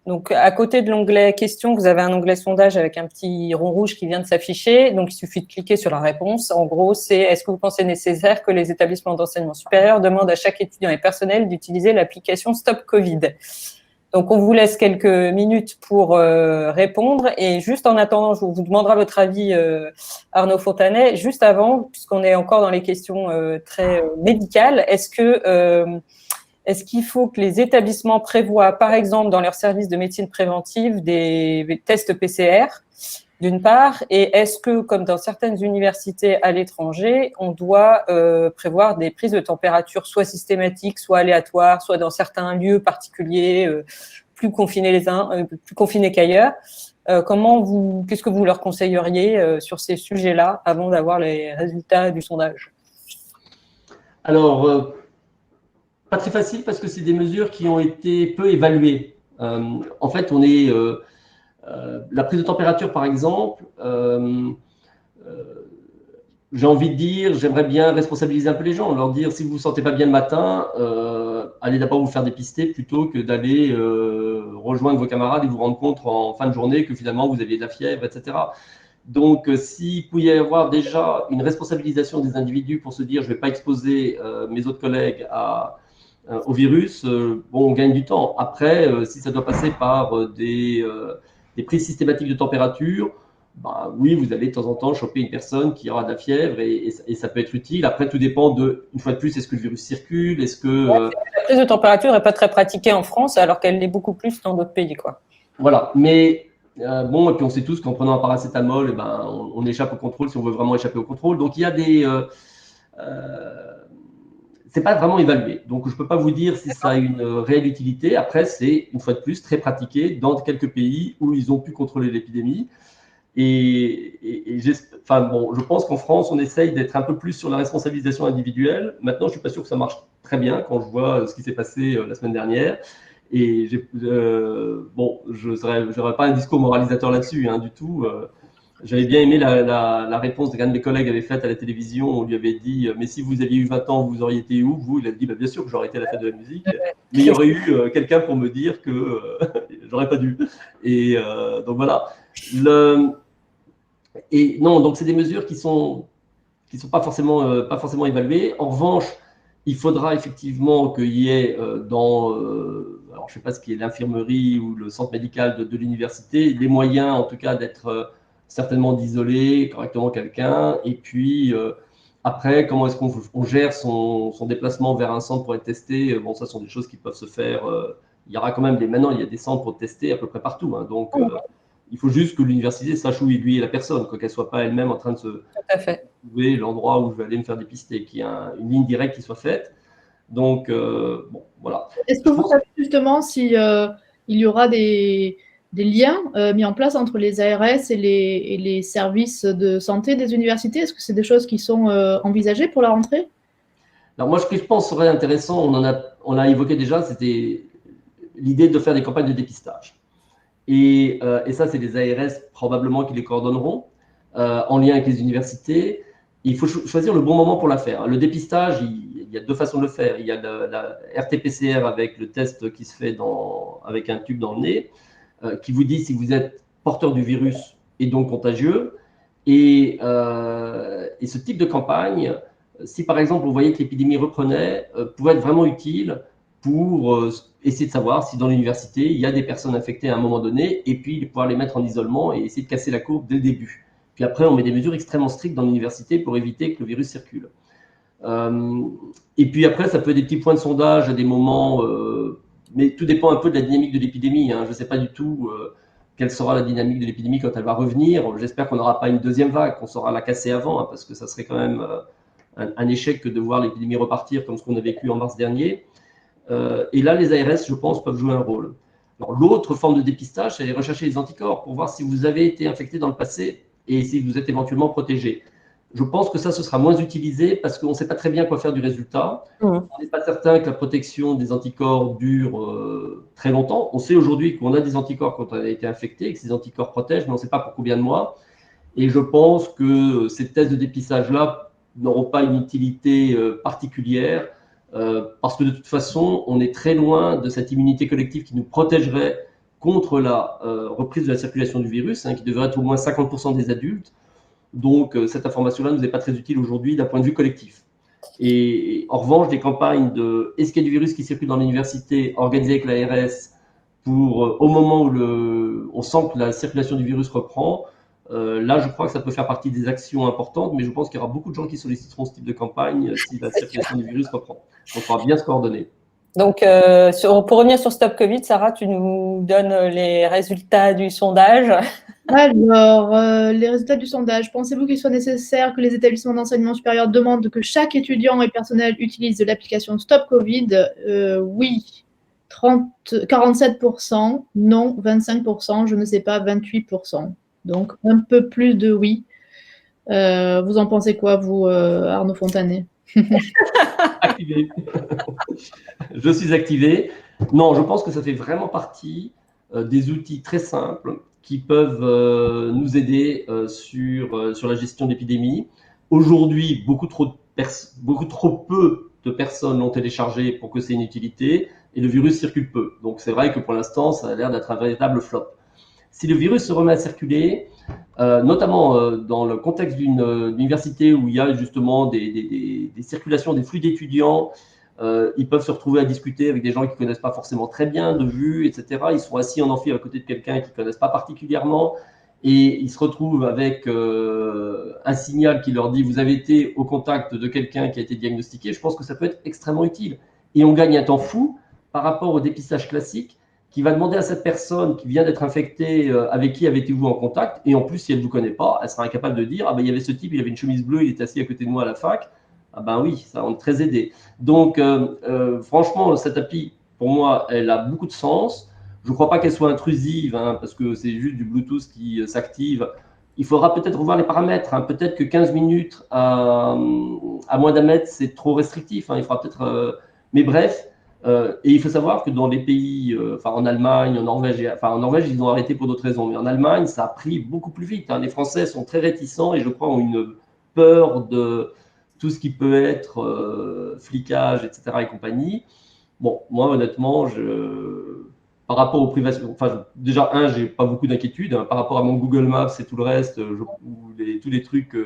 Donc, à côté de l'onglet questions, vous avez un onglet sondage avec un petit rond rouge qui vient de s'afficher. Donc, il suffit de cliquer sur la réponse. En gros, c'est est-ce que vous pensez nécessaire que les établissements d'enseignement supérieur demandent à chaque étudiant et personnel d'utiliser l'application Stop Covid? Donc, on vous laisse quelques minutes pour répondre. Et juste en attendant, je vous demanderai votre avis, Arnaud Fontanet. Juste avant, puisqu'on est encore dans les questions très médicales, est-ce qu'il faut que les établissements prévoient, par exemple, dans leur service de médecine préventive, des tests PCR, d'une part, et est-ce que, comme dans certaines universités à l'étranger, on doit prévoir des prises de température soit systématiques, soit aléatoires, soit dans certains lieux particuliers, plus confinés plus confinés qu'ailleurs? Qu'est-ce que vous leur conseilleriez sur ces sujets-là avant d'avoir les résultats du sondage? Alors, pas très facile parce que c'est des mesures qui ont été peu évaluées. En fait, la prise de température, par exemple, j'ai envie de dire, j'aimerais bien responsabiliser un peu les gens, leur dire si vous vous sentez pas bien le matin, allez d'abord vous faire dépister plutôt que d'aller rejoindre vos camarades et vous rendre compte en fin de journée que finalement vous aviez de la fièvre, etc. Donc, s'il pouvait y avoir déjà une responsabilisation des individus pour se dire je ne vais pas exposer mes autres collègues au virus, bon, on gagne du temps. Après, si ça doit passer par des prises systématiques de température, bah, oui, vous allez de temps en temps choper une personne qui aura de la fièvre et ça peut être utile. Après, tout dépend une fois de plus, est-ce que le virus circule? Est-ce que. La prise de température n'est pas très pratiquée en France, alors qu'elle l'est beaucoup plus dans d'autres pays, quoi. Voilà, mais bon, et puis on sait tous qu'en prenant un paracétamol, eh ben, on échappe au contrôle si on veut vraiment échapper au contrôle. Donc, il y a des. C'est pas vraiment évalué. Donc, je ne peux pas vous dire si ça a une réelle utilité. Après, c'est, une fois de plus, très pratiqué dans quelques pays où ils ont pu contrôler l'épidémie. Enfin, bon, je pense qu'en France, on essaye d'être un peu plus sur la responsabilisation individuelle. Maintenant, je ne suis pas sûr que ça marche très bien quand je vois ce qui s'est passé la semaine dernière. Et bon, je n'aurais pas un discours moralisateur là-dessus, hein, du tout. J'avais bien aimé la réponse qu'un de mes collègues avait faite à la télévision. On lui avait dit mais si vous aviez eu 20 ans, vous auriez été où? Vous, il a dit bah, bien sûr que j'aurais été à la fête de la musique, mais il y aurait eu quelqu'un pour me dire que j'aurais pas dû. Et donc voilà. Et non, donc c'est des mesures qui sont pas forcément évaluées. En revanche, il faudra effectivement qu'il y ait alors je sais pas ce qui est l'infirmerie ou le centre médical de l'université, les moyens en tout cas d'être certainement d'isoler correctement quelqu'un. Et puis après, comment est-ce qu'on gère son déplacement vers un centre pour être testé? Bon, ça sont des choses qui peuvent se faire. Il y aura quand même maintenant, il y a des centres pour tester à peu près partout. Hein, donc il faut juste que l'université sache où aiguiller la personne, qu'elle ne soit pas elle-même en train de se trouver l'endroit où je vais aller me faire dépister, qu'il y ait une ligne directe qui soit faite. Donc, bon, voilà. Est-ce que vous savez justement si il y aura des liens mis en place entre les ARS et les services de santé des universités? Est-ce que c'est des choses qui sont envisagées pour la rentrée? Alors moi, ce que je pense serait intéressant, on l'a évoqué déjà, c'était l'idée de faire des campagnes de dépistage. Et ça, c'est les ARS probablement qui les coordonneront en lien avec les universités. Il faut choisir le bon moment pour la faire. Le dépistage, il y a deux façons de le faire. Il y a la RT-PCR avec le test qui se fait avec un tube dans le nez, qui vous dit si vous êtes porteur du virus et donc contagieux. Et ce type de campagne, si par exemple vous voyez que l'épidémie reprenait, pouvait être vraiment utile pour essayer de savoir si dans l'université, il y a des personnes infectées à un moment donné, et puis pouvoir les mettre en isolement et essayer de casser la courbe dès le début. Puis après, on met des mesures extrêmement strictes dans l'université pour éviter que le virus circule. Et puis après, ça peut être des petits points de sondage à des moments, mais tout dépend un peu de la dynamique de l'épidémie. Hein. Je ne sais pas du tout quelle sera la dynamique de l'épidémie quand elle va revenir. J'espère qu'on n'aura pas une deuxième vague, qu'on saura la casser avant, hein, parce que ça serait quand même un échec que de voir l'épidémie repartir comme ce qu'on a vécu en mars dernier. Et là, les ARS, je pense, peuvent jouer un rôle. L'autre forme de dépistage, c'est aller rechercher les anticorps pour voir si vous avez été infecté dans le passé et si vous êtes éventuellement protégé. Je pense que ça, ce sera moins utilisé parce qu'on ne sait pas très bien quoi faire du résultat. On n'est pas certain que la protection des anticorps dure très longtemps. On sait aujourd'hui qu'on a des anticorps quand on a été infecté et que ces anticorps protègent, mais on ne sait pas pour combien de mois. Et je pense que ces tests de dépistage-là n'auront pas une utilité particulière parce que de toute façon, on est très loin de cette immunité collective qui nous protégerait contre la reprise de la circulation du virus, qui devrait être au moins 50% des adultes. Donc, cette information-là ne nous est pas très utile aujourd'hui d'un point de vue collectif. Et en revanche, des campagnes de est-ce qu'il y a du virus qui circule dans l'université, organisées avec l'ARS, pour au moment où on sent que la circulation du virus reprend, là, je crois que ça peut faire partie des actions importantes, mais je pense qu'il y aura beaucoup de gens qui solliciteront ce type de campagne si la circulation du virus reprend. Donc, il faudra bien se coordonner. Donc, pour revenir sur Stop Covid, Sarah, tu nous donnes les résultats du sondage. Alors, les résultats du sondage. Pensez-vous qu'il soit nécessaire que les établissements d'enseignement supérieur demandent que chaque étudiant et personnel utilise l'application Stop Covid? Oui, 47%, non, 25%, je ne sais pas, 28%. Donc, un peu plus de oui. Vous en pensez quoi, vous, Arnaud Fontanet? Activé. Je suis activé. Non, je pense que ça fait vraiment partie des outils très simples qui peuvent nous aider sur la gestion de l'épidémie. Aujourd'hui, beaucoup trop peu de personnes l'ont téléchargé pour que c'est une utilité et le virus circule peu. Donc c'est vrai que pour l'instant, ça a l'air d'être un véritable flop. Si le virus se remet à circuler, notamment dans le contexte d'une université où il y a justement des circulations, des flux d'étudiants, ils peuvent se retrouver à discuter avec des gens qu'ils ne connaissent pas forcément très bien, de vue, etc. Ils sont assis en amphi à côté de quelqu'un qu'ils ne connaissent pas particulièrement et ils se retrouvent avec un signal qui leur dit « vous avez été au contact de quelqu'un qui a été diagnostiqué ». Je pense que ça peut être extrêmement utile. Et on gagne un temps fou par rapport au dépistage classique qui va demander à cette personne qui vient d'être infectée avec qui avez-vous en contact. Et en plus, si elle ne vous connaît pas, elle sera incapable de dire « ah ben il y avait ce type, il avait une chemise bleue, il était assis à côté de moi à la fac ». Ah ben oui, ça on est très aidé. Donc, franchement, cette appli, pour moi, elle a beaucoup de sens. Je ne crois pas qu'elle soit intrusive, parce que c'est juste du Bluetooth qui s'active. Il faudra peut-être revoir les paramètres. Peut-être que 15 minutes à moins d'un mètre, c'est trop restrictif. Il faudra peut-être. Mais bref, et il faut savoir que dans les pays, en Allemagne, en Norvège, ils ont arrêté pour d'autres raisons. Mais en Allemagne, ça a pris beaucoup plus vite. Les Français sont très réticents et je crois ont une peur de tout ce qui peut être flicage, etc. et compagnie. Bon, moi, honnêtement, par rapport aux privations, déjà, j'ai pas beaucoup d'inquiétudes. Par rapport à mon Google Maps et tout le reste, tous les trucs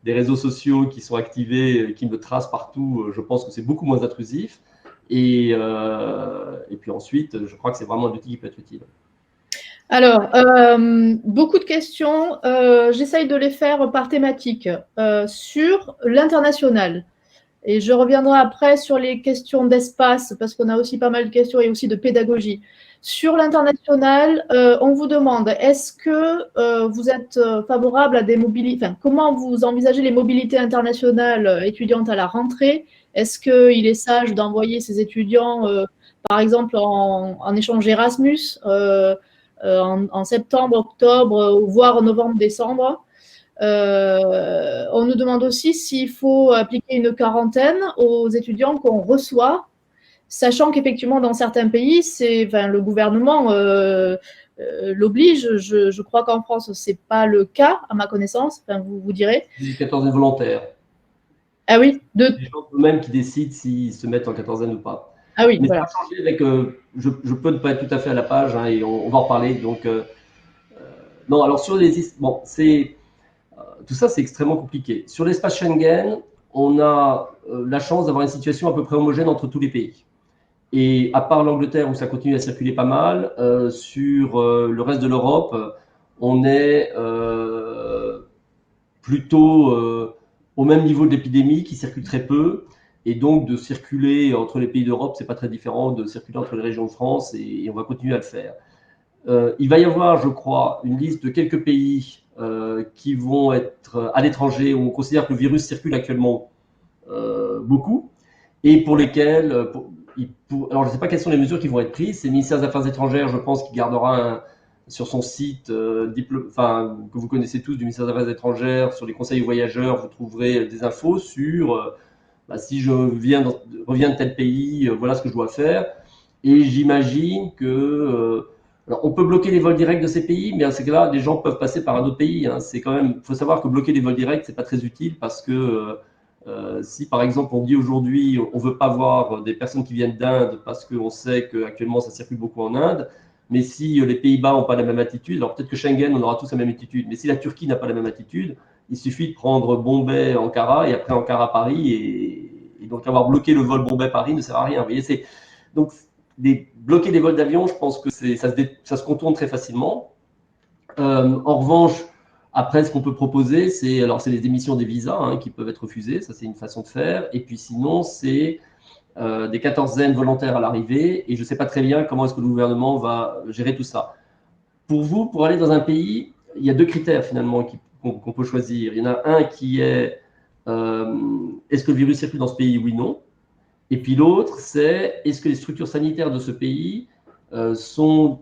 des réseaux sociaux qui sont activés, qui me tracent partout, je pense que c'est beaucoup moins intrusif. Et puis ensuite, je crois que c'est vraiment un outil qui peut être utile. Alors, beaucoup de questions. J'essaye de les faire par thématique sur l'international. Et je reviendrai après sur les questions d'espace, parce qu'on a aussi pas mal de questions et aussi de pédagogie. Sur l'international, on vous demande, est-ce que vous êtes favorable à des mobilités, comment vous envisagez les mobilités internationales étudiantes à la rentrée? Est-ce qu'il est sage d'envoyer ces étudiants, par exemple, en échange Erasmus en septembre, octobre, voire novembre, décembre? On nous demande aussi s'il faut appliquer une quarantaine aux étudiants qu'on reçoit, sachant qu'effectivement, dans certains pays, le gouvernement l'oblige. Je crois qu'en France, ce n'est pas le cas, à ma connaissance. Vous direz. Les quatorzaines volontaires. Ah oui, les gens eux-mêmes qui décident s'ils se mettent en quatorzaine ou pas. Ah oui, mais voilà. ça va changer avec. Je peux ne pas être tout à fait à la page et on va en reparler. Donc, non, alors sur les. Bon, tout ça, c'est extrêmement compliqué. Sur l'espace Schengen, on a la chance d'avoir une situation à peu près homogène entre tous les pays. Et à part l'Angleterre où ça continue à circuler pas mal, sur le reste de l'Europe, on est plutôt au même niveau de l'épidémie qui circule très peu. Et donc, de circuler entre les pays d'Europe, ce n'est pas très différent de circuler entre les régions de France et on va continuer à le faire. Il va y avoir, je crois, une liste de quelques pays qui vont être à l'étranger où on considère que le virus circule actuellement beaucoup et pour lesquels, alors je ne sais pas quelles sont les mesures qui vont être prises. C'est le ministère des Affaires étrangères, je pense, qui gardera sur son site que vous connaissez tous du ministère des Affaires étrangères, sur les conseils aux voyageurs, vous trouverez des infos sur si je reviens de tel pays, voilà ce que je dois faire. Et j'imagine que alors, on peut bloquer les vols directs de ces pays, mais à ce cas-là, les gens peuvent passer par un autre pays. C'est quand même, faut savoir que bloquer les vols directs, c'est pas très utile parce que si par exemple on dit aujourd'hui on veut pas voir des personnes qui viennent d'Inde parce qu'on sait qu'actuellement ça circule beaucoup en Inde, Mais si les Pays-Bas n'ont pas la même attitude, alors peut-être que Schengen, on aura tous la même attitude. Mais si la Turquie n'a pas la même attitude, il suffit de prendre Bombay, Ankara, et après Ankara, Paris, et donc avoir bloqué le vol Bombay-Paris ne sert à rien. Vous voyez, donc bloquer des vols d'avion, je pense que ça se contourne très facilement. En revanche, après, ce qu'on peut proposer, c'est les émissions des visas qui peuvent être refusées, ça c'est une façon de faire. Et puis sinon, c'est des quatorzaines volontaires à l'arrivée. Et je ne sais pas très bien comment est-ce que le gouvernement va gérer tout ça. Pour vous, pour aller dans un pays, il y a deux critères finalement qu'on peut choisir. Il y en a un qui est est-ce que le virus circule dans ce pays, oui ou non. Et puis l'autre, c'est est-ce que les structures sanitaires de ce pays sont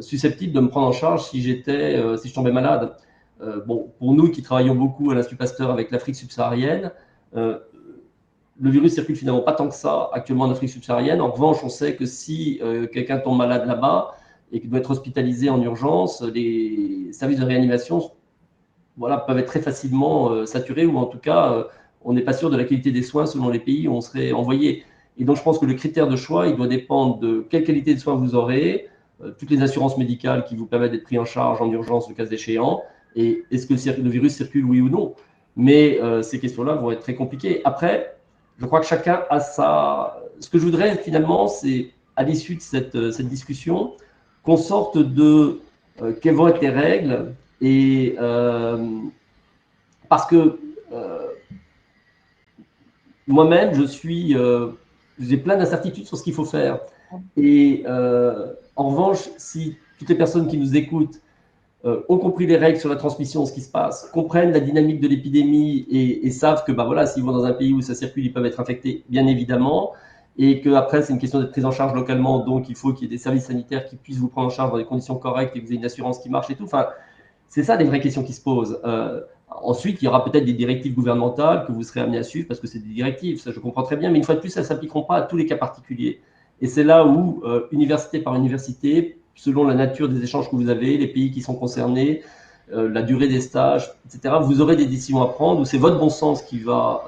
susceptibles de me prendre en charge si je tombais malade. Bon, pour nous qui travaillons beaucoup à l'Institut Pasteur avec l'Afrique subsaharienne, le virus circule finalement pas tant que ça actuellement en Afrique subsaharienne. En revanche, on sait que si quelqu'un tombe malade là-bas et qu'il doit être hospitalisé en urgence, les services de réanimation peuvent être très facilement saturés, ou en tout cas, on n'est pas sûr de la qualité des soins selon les pays où on serait envoyé. Et donc, je pense que le critère de choix, il doit dépendre de quelle qualité de soins vous aurez, toutes les assurances médicales qui vous permettent d'être pris en charge en urgence le cas échéant, et est-ce que le virus circule, oui ou non. Mais ces questions-là vont être très compliquées. Après, je crois que chacun a Ce que je voudrais finalement, c'est, à l'issue de cette discussion, qu'on sorte de quelles vont être les règles, et parce que moi-même, j'ai plein d'incertitudes sur ce qu'il faut faire. Et en revanche, si toutes les personnes qui nous écoutent ont compris les règles sur la transmission, ce qui se passe, comprennent la dynamique de l'épidémie et savent que s'ils vont dans un pays où ça circule, ils peuvent être infectés, bien évidemment, et qu'après, c'est une question d'être prise en charge localement, donc il faut qu'il y ait des services sanitaires qui puissent vous prendre en charge dans des conditions correctes et que vous ayez une assurance qui marche et tout. Enfin, c'est ça les vraies questions qui se posent. Ensuite, il y aura peut-être des directives gouvernementales que vous serez amenés à suivre parce que c'est des directives, ça je comprends très bien, mais une fois de plus, elles ne s'appliqueront pas à tous les cas particuliers. Et c'est là où, université par université, selon la nature des échanges que vous avez, les pays qui sont concernés, la durée des stages, etc., vous aurez des décisions à prendre où c'est votre bon sens qui va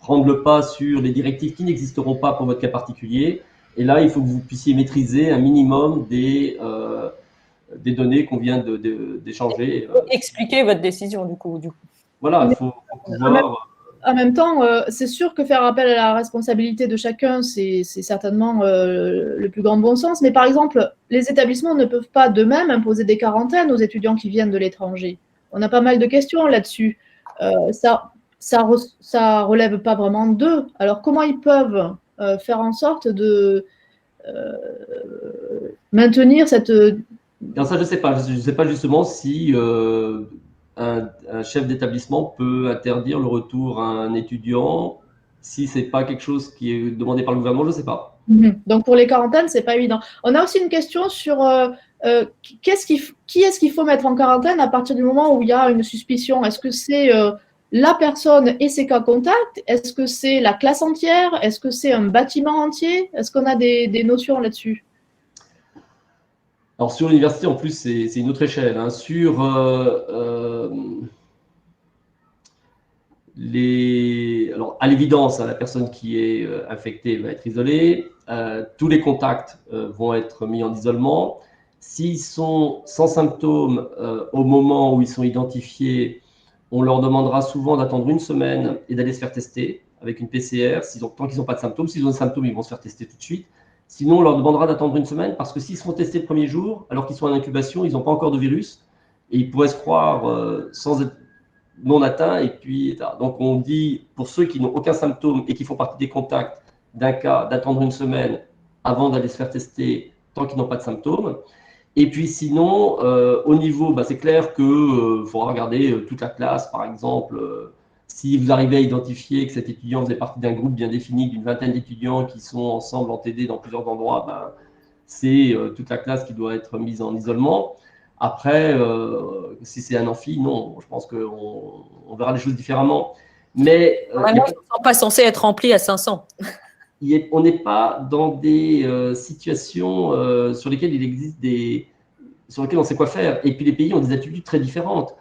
prendre le pas sur les directives qui n'existeront pas pour votre cas particulier. Et là, il faut que vous puissiez maîtriser un minimum des données qu'on vient d'échanger. Expliquer votre décision, du coup. Voilà, il faut pouvoir… En même temps, c'est sûr que faire appel à la responsabilité de chacun, c'est certainement le plus grand bon sens. Mais par exemple, les établissements ne peuvent pas d'eux-mêmes imposer des quarantaines aux étudiants qui viennent de l'étranger. On a pas mal de questions là-dessus. Ça relève pas vraiment d'eux. Alors, comment ils peuvent faire en sorte de maintenir cette… Non, ça, je ne sais pas. Je ne sais pas justement si un chef d'établissement peut interdire le retour à un étudiant si ce n'est pas quelque chose qui est demandé par le gouvernement, je ne sais pas. Donc, pour les quarantaines, ce n'est pas évident. On a aussi une question sur qui est-ce qu'il faut mettre en quarantaine à partir du moment où il y a une suspicion. Est-ce que c'est la personne et ses cas contacts? Est-ce que c'est la classe entière? Est-ce que c'est un bâtiment entier? Est-ce qu'on a des notions là-dessus? Alors, sur l'université, en plus, c'est une autre échelle. Sur alors, à l'évidence, la personne qui est infectée va être isolée. Tous les contacts vont être mis en isolement. S'ils sont sans symptômes au moment où ils sont identifiés, on leur demandera souvent d'attendre une semaine et d'aller se faire tester avec une PCR. Tant qu'ils n'ont pas de symptômes, s'ils ont des symptômes, ils vont se faire tester tout de suite. Sinon, on leur demandera d'attendre une semaine parce que s'ils se font tester le premier jour, alors qu'ils sont en incubation, ils n'ont pas encore de virus et ils pourraient se croire sans être non atteints. Et puis, donc, on dit pour ceux qui n'ont aucun symptôme et qui font partie des contacts d'un cas, d'attendre une semaine avant d'aller se faire tester tant qu'ils n'ont pas de symptômes. Et puis sinon, au niveau, c'est clair qu'il faudra regarder toute la classe, par exemple. Si vous arrivez à identifier que cet étudiant faisait partie d'un groupe bien défini d'une vingtaine d'étudiants qui sont ensemble en TD dans plusieurs endroits, c'est toute la classe qui doit être mise en isolement. Après, si c'est un amphi, non, je pense qu'on verra les choses différemment. Mais ils ne sont pas censés être remplis à 500. On n'est pas dans des situations sur lesquelles il existe sur lesquelles on sait quoi faire. Et puis les pays ont des attitudes très différentes.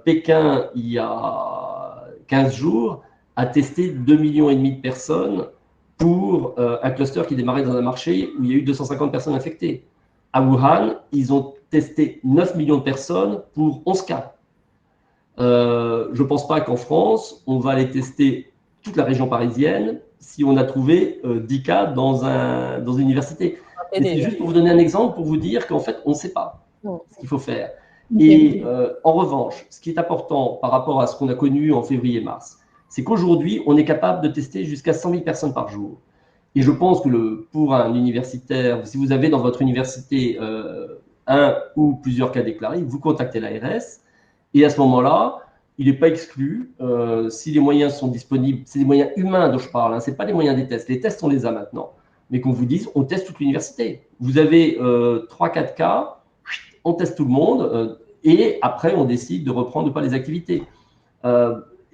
Pékin, il y a 15 jours, a testé 2,5 millions de personnes pour un cluster qui démarrait dans un marché où il y a eu 250 personnes infectées. À Wuhan, ils ont testé 9 millions de personnes pour 11 cas. Je ne pense pas qu'en France, on va aller tester toute la région parisienne si on a trouvé 10 cas dans une université. Mais c'est juste pour vous donner un exemple, pour vous dire qu'en fait, on ne sait pas ce qu'il faut faire. Et en revanche, ce qui est important par rapport à ce qu'on a connu en février-mars, c'est qu'aujourd'hui, on est capable de tester jusqu'à 100 000 personnes par jour. Et je pense que pour un universitaire, si vous avez dans votre université un ou plusieurs cas déclarés, vous contactez l'ARS. Et à ce moment-là, il n'est pas exclu, si les moyens sont disponibles, c'est des moyens humains dont je parle, hein, ce n'est pas les moyens des tests. Les tests, on les a maintenant. Mais qu'on vous dise, on teste toute l'université. Vous avez 3-4 cas, on teste tout le monde, et après, on décide de reprendre ou pas les activités.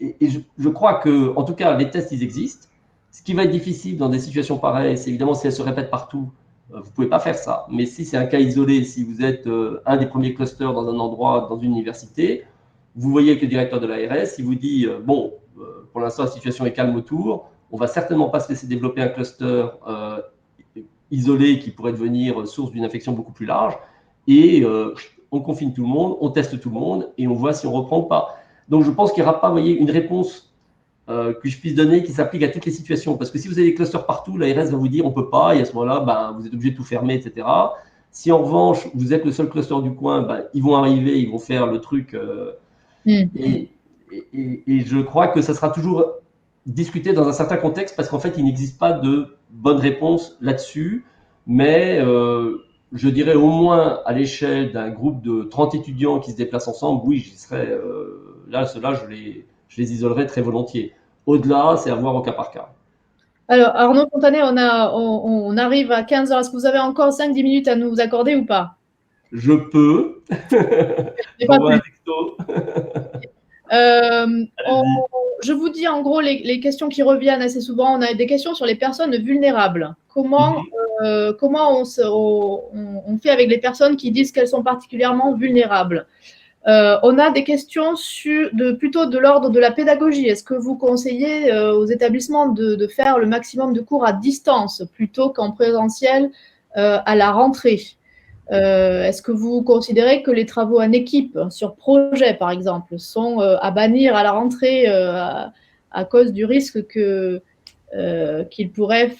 Et je crois que, en tout cas, les tests, ils existent. Ce qui va être difficile dans des situations pareilles, c'est évidemment si elles se répètent partout, vous ne pouvez pas faire ça. Mais si c'est un cas isolé, si vous êtes un des premiers clusters dans un endroit, dans une université, vous voyez que le directeur de l'ARS, il vous dit bon, pour l'instant, la situation est calme autour, on ne va certainement pas se laisser développer un cluster isolé qui pourrait devenir source d'une infection beaucoup plus large. Et on confine tout le monde, on teste tout le monde et on voit si on reprend ou pas. Donc, je pense qu'il n'y aura pas, voyez, une réponse que je puisse donner qui s'applique à toutes les situations. Parce que si vous avez des clusters partout, l'ARS va vous dire on ne peut pas, et à ce moment-là, ben, vous êtes obligé de tout fermer, etc. Si en revanche, vous êtes le seul cluster du coin, ben, ils vont arriver, ils vont faire le truc. Et je crois que ça sera toujours discuté dans un certain contexte parce qu'en fait, il n'existe pas de bonne réponse là-dessus. Mais je dirais au moins à l'échelle d'un groupe de 30 étudiants qui se déplacent ensemble, oui, j'y serais. Là, ceux-là, je les isolerais très volontiers. Au-delà, c'est à voir au cas par cas. Alors, Arnaud Fontanet, on arrive à 15 heures. Est-ce que vous avez encore 5-10 minutes à nous accorder ou pas? Je peux. Pas je vous dis en gros les questions qui reviennent assez souvent. On a des questions sur les personnes vulnérables. Comment on fait avec les personnes qui disent qu'elles sont particulièrement vulnérables? On a des questions plutôt de l'ordre de la pédagogie. Est-ce que vous conseillez aux établissements de faire le maximum de cours à distance plutôt qu'en présentiel à la rentrée? Est-ce que vous considérez que les travaux en équipe sur projet, par exemple, sont à bannir à la rentrée à cause du risque qu'ils pourraient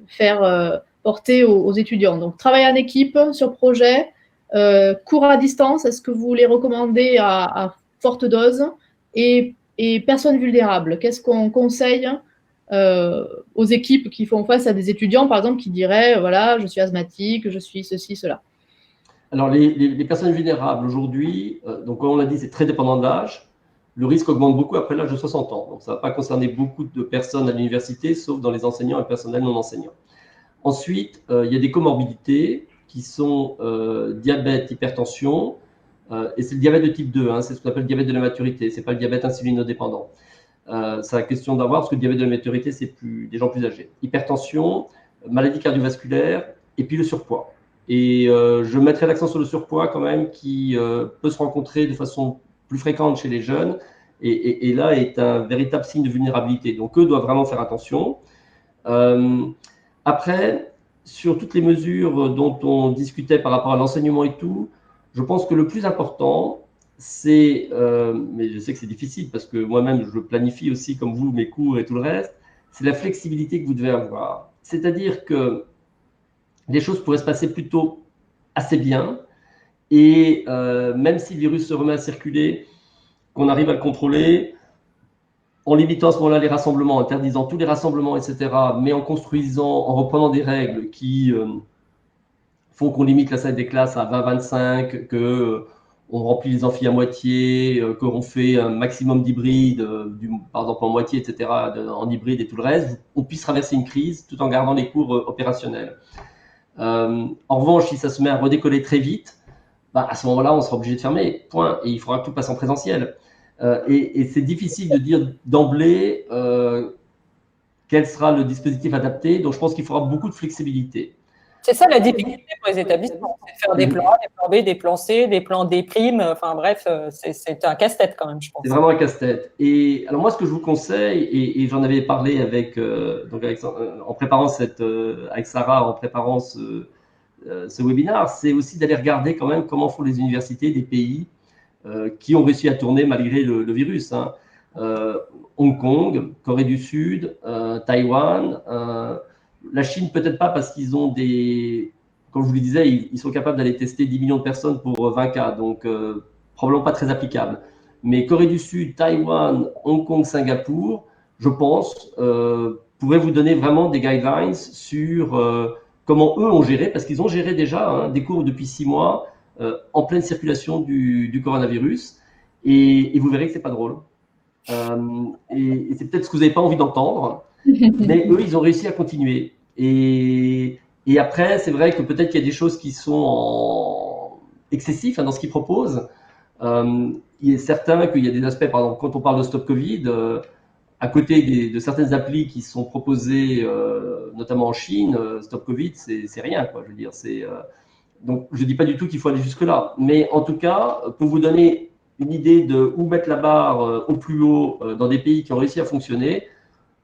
faire porter aux étudiants? Donc, travail en équipe sur projet, cours à distance, est-ce que vous les recommandez à forte dose? Et personnes vulnérables, qu'est-ce qu'on conseille aux équipes qui font face à des étudiants, par exemple, qui diraient, voilà, je suis asthmatique, je suis ceci, cela? Alors, les personnes vulnérables aujourd'hui, donc comme on l'a dit, c'est très dépendant de l'âge. Le risque augmente beaucoup après l'âge de 60 ans. Donc, ça ne va pas concerner beaucoup de personnes à l'université, sauf dans les enseignants et le personnel non enseignant. Ensuite, il y a des comorbidités qui sont diabète, hypertension, et c'est le diabète de type 2, hein, c'est ce qu'on appelle le diabète de la maturité, ce n'est pas le diabète insulinodépendant. C'est la question d'avoir, parce que le diabète de la maturité, c'est des gens plus âgés. Hypertension, maladie cardiovasculaire, et puis le surpoids. Et je mettrai l'accent sur le surpoids quand même, qui peut se rencontrer de façon plus fréquente chez les jeunes, et là est un véritable signe de vulnérabilité. Donc eux doivent vraiment faire attention. Après, sur toutes les mesures dont on discutait par rapport à l'enseignement et tout, je pense que le plus important, c'est, mais je sais que c'est difficile parce que moi-même, je planifie aussi comme vous mes cours et tout le reste, c'est la flexibilité que vous devez avoir. C'est-à-dire que les choses pourraient se passer plutôt assez bien et même si le virus se remet à circuler, qu'on arrive à le contrôler, en limitant à ce moment-là les rassemblements, interdisant tous les rassemblements, etc., mais en construisant, en reprenant des règles qui font qu'on limite la salle des classes à 20-25, qu'on remplit les amphis à moitié, qu'on fait un maximum d'hybrides, par exemple en moitié, etc., en hybride et tout le reste, on puisse traverser une crise tout en gardant les cours opérationnels. En revanche, si ça se met à redécoller très vite, bah, à ce moment-là, on sera obligé de fermer, point, et il faudra que tout passe en présentiel. Et c'est difficile de dire d'emblée quel sera le dispositif adapté, donc je pense qu'il faudra beaucoup de flexibilité. C'est ça la difficulté pour les établissements, c'est de faire des plans A, des plans B, des plans C, des plans D', enfin bref, c'est un casse-tête quand même, je pense. C'est vraiment un casse-tête. Et alors moi, ce que je vous conseille, et j'en avais parlé en préparant avec Sarah, en préparant ce webinaire, c'est aussi d'aller regarder quand même comment font les universités des pays qui ont réussi à tourner malgré le virus. Hein. Hong Kong, Corée du Sud, Taïwan, la Chine peut-être pas parce qu'ils ont comme je vous le disais, ils sont capables d'aller tester 10 millions de personnes pour 20 cas, donc probablement pas très applicable. Mais Corée du Sud, Taïwan, Hong Kong, Singapour, je pense, pourraient vous donner vraiment des guidelines sur comment eux ont géré, parce qu'ils ont géré déjà des cours depuis 6 mois en pleine circulation du coronavirus, et vous verrez que c'est pas drôle. Et c'est peut-être ce que vous n'avez pas envie d'entendre, mais eux, ils ont réussi à continuer. Et après, c'est vrai que peut-être qu'il y a des choses qui sont excessives dans ce qu'ils proposent. Il est certain qu'il y a des aspects, par exemple, quand on parle de Stop Covid, à côté de certaines applis qui sont proposées, notamment en Chine, Stop Covid, c'est rien, quoi. Je veux dire, donc, je ne dis pas du tout qu'il faut aller jusque-là, mais en tout cas, pour vous donner une idée de où mettre la barre au plus haut dans des pays qui ont réussi à fonctionner,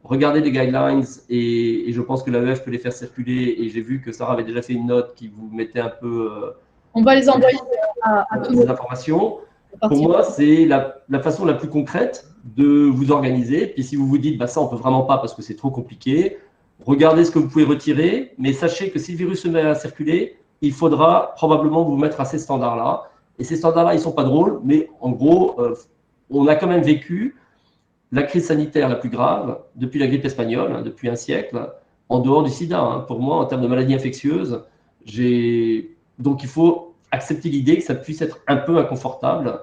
regardez les guidelines et je pense que l'AEF peut les faire circuler. Et j'ai vu que Sarah avait déjà fait une note qui vous mettait un peu. On va les envoyer à tous les informations. Pour moi, c'est la façon la plus concrète de vous organiser. Puis si vous vous dites, ça, on peut vraiment pas parce que c'est trop compliqué, regardez ce que vous pouvez retirer. Mais sachez que si le virus se met à circuler, il faudra probablement vous mettre à ces standards-là. Et ces standards-là, ils ne sont pas drôles, mais en gros, on a quand même vécu la crise sanitaire la plus grave depuis la grippe espagnole, depuis un siècle, en dehors du sida. Pour moi, en termes de maladies infectieuses, donc il faut accepter l'idée que ça puisse être un peu inconfortable,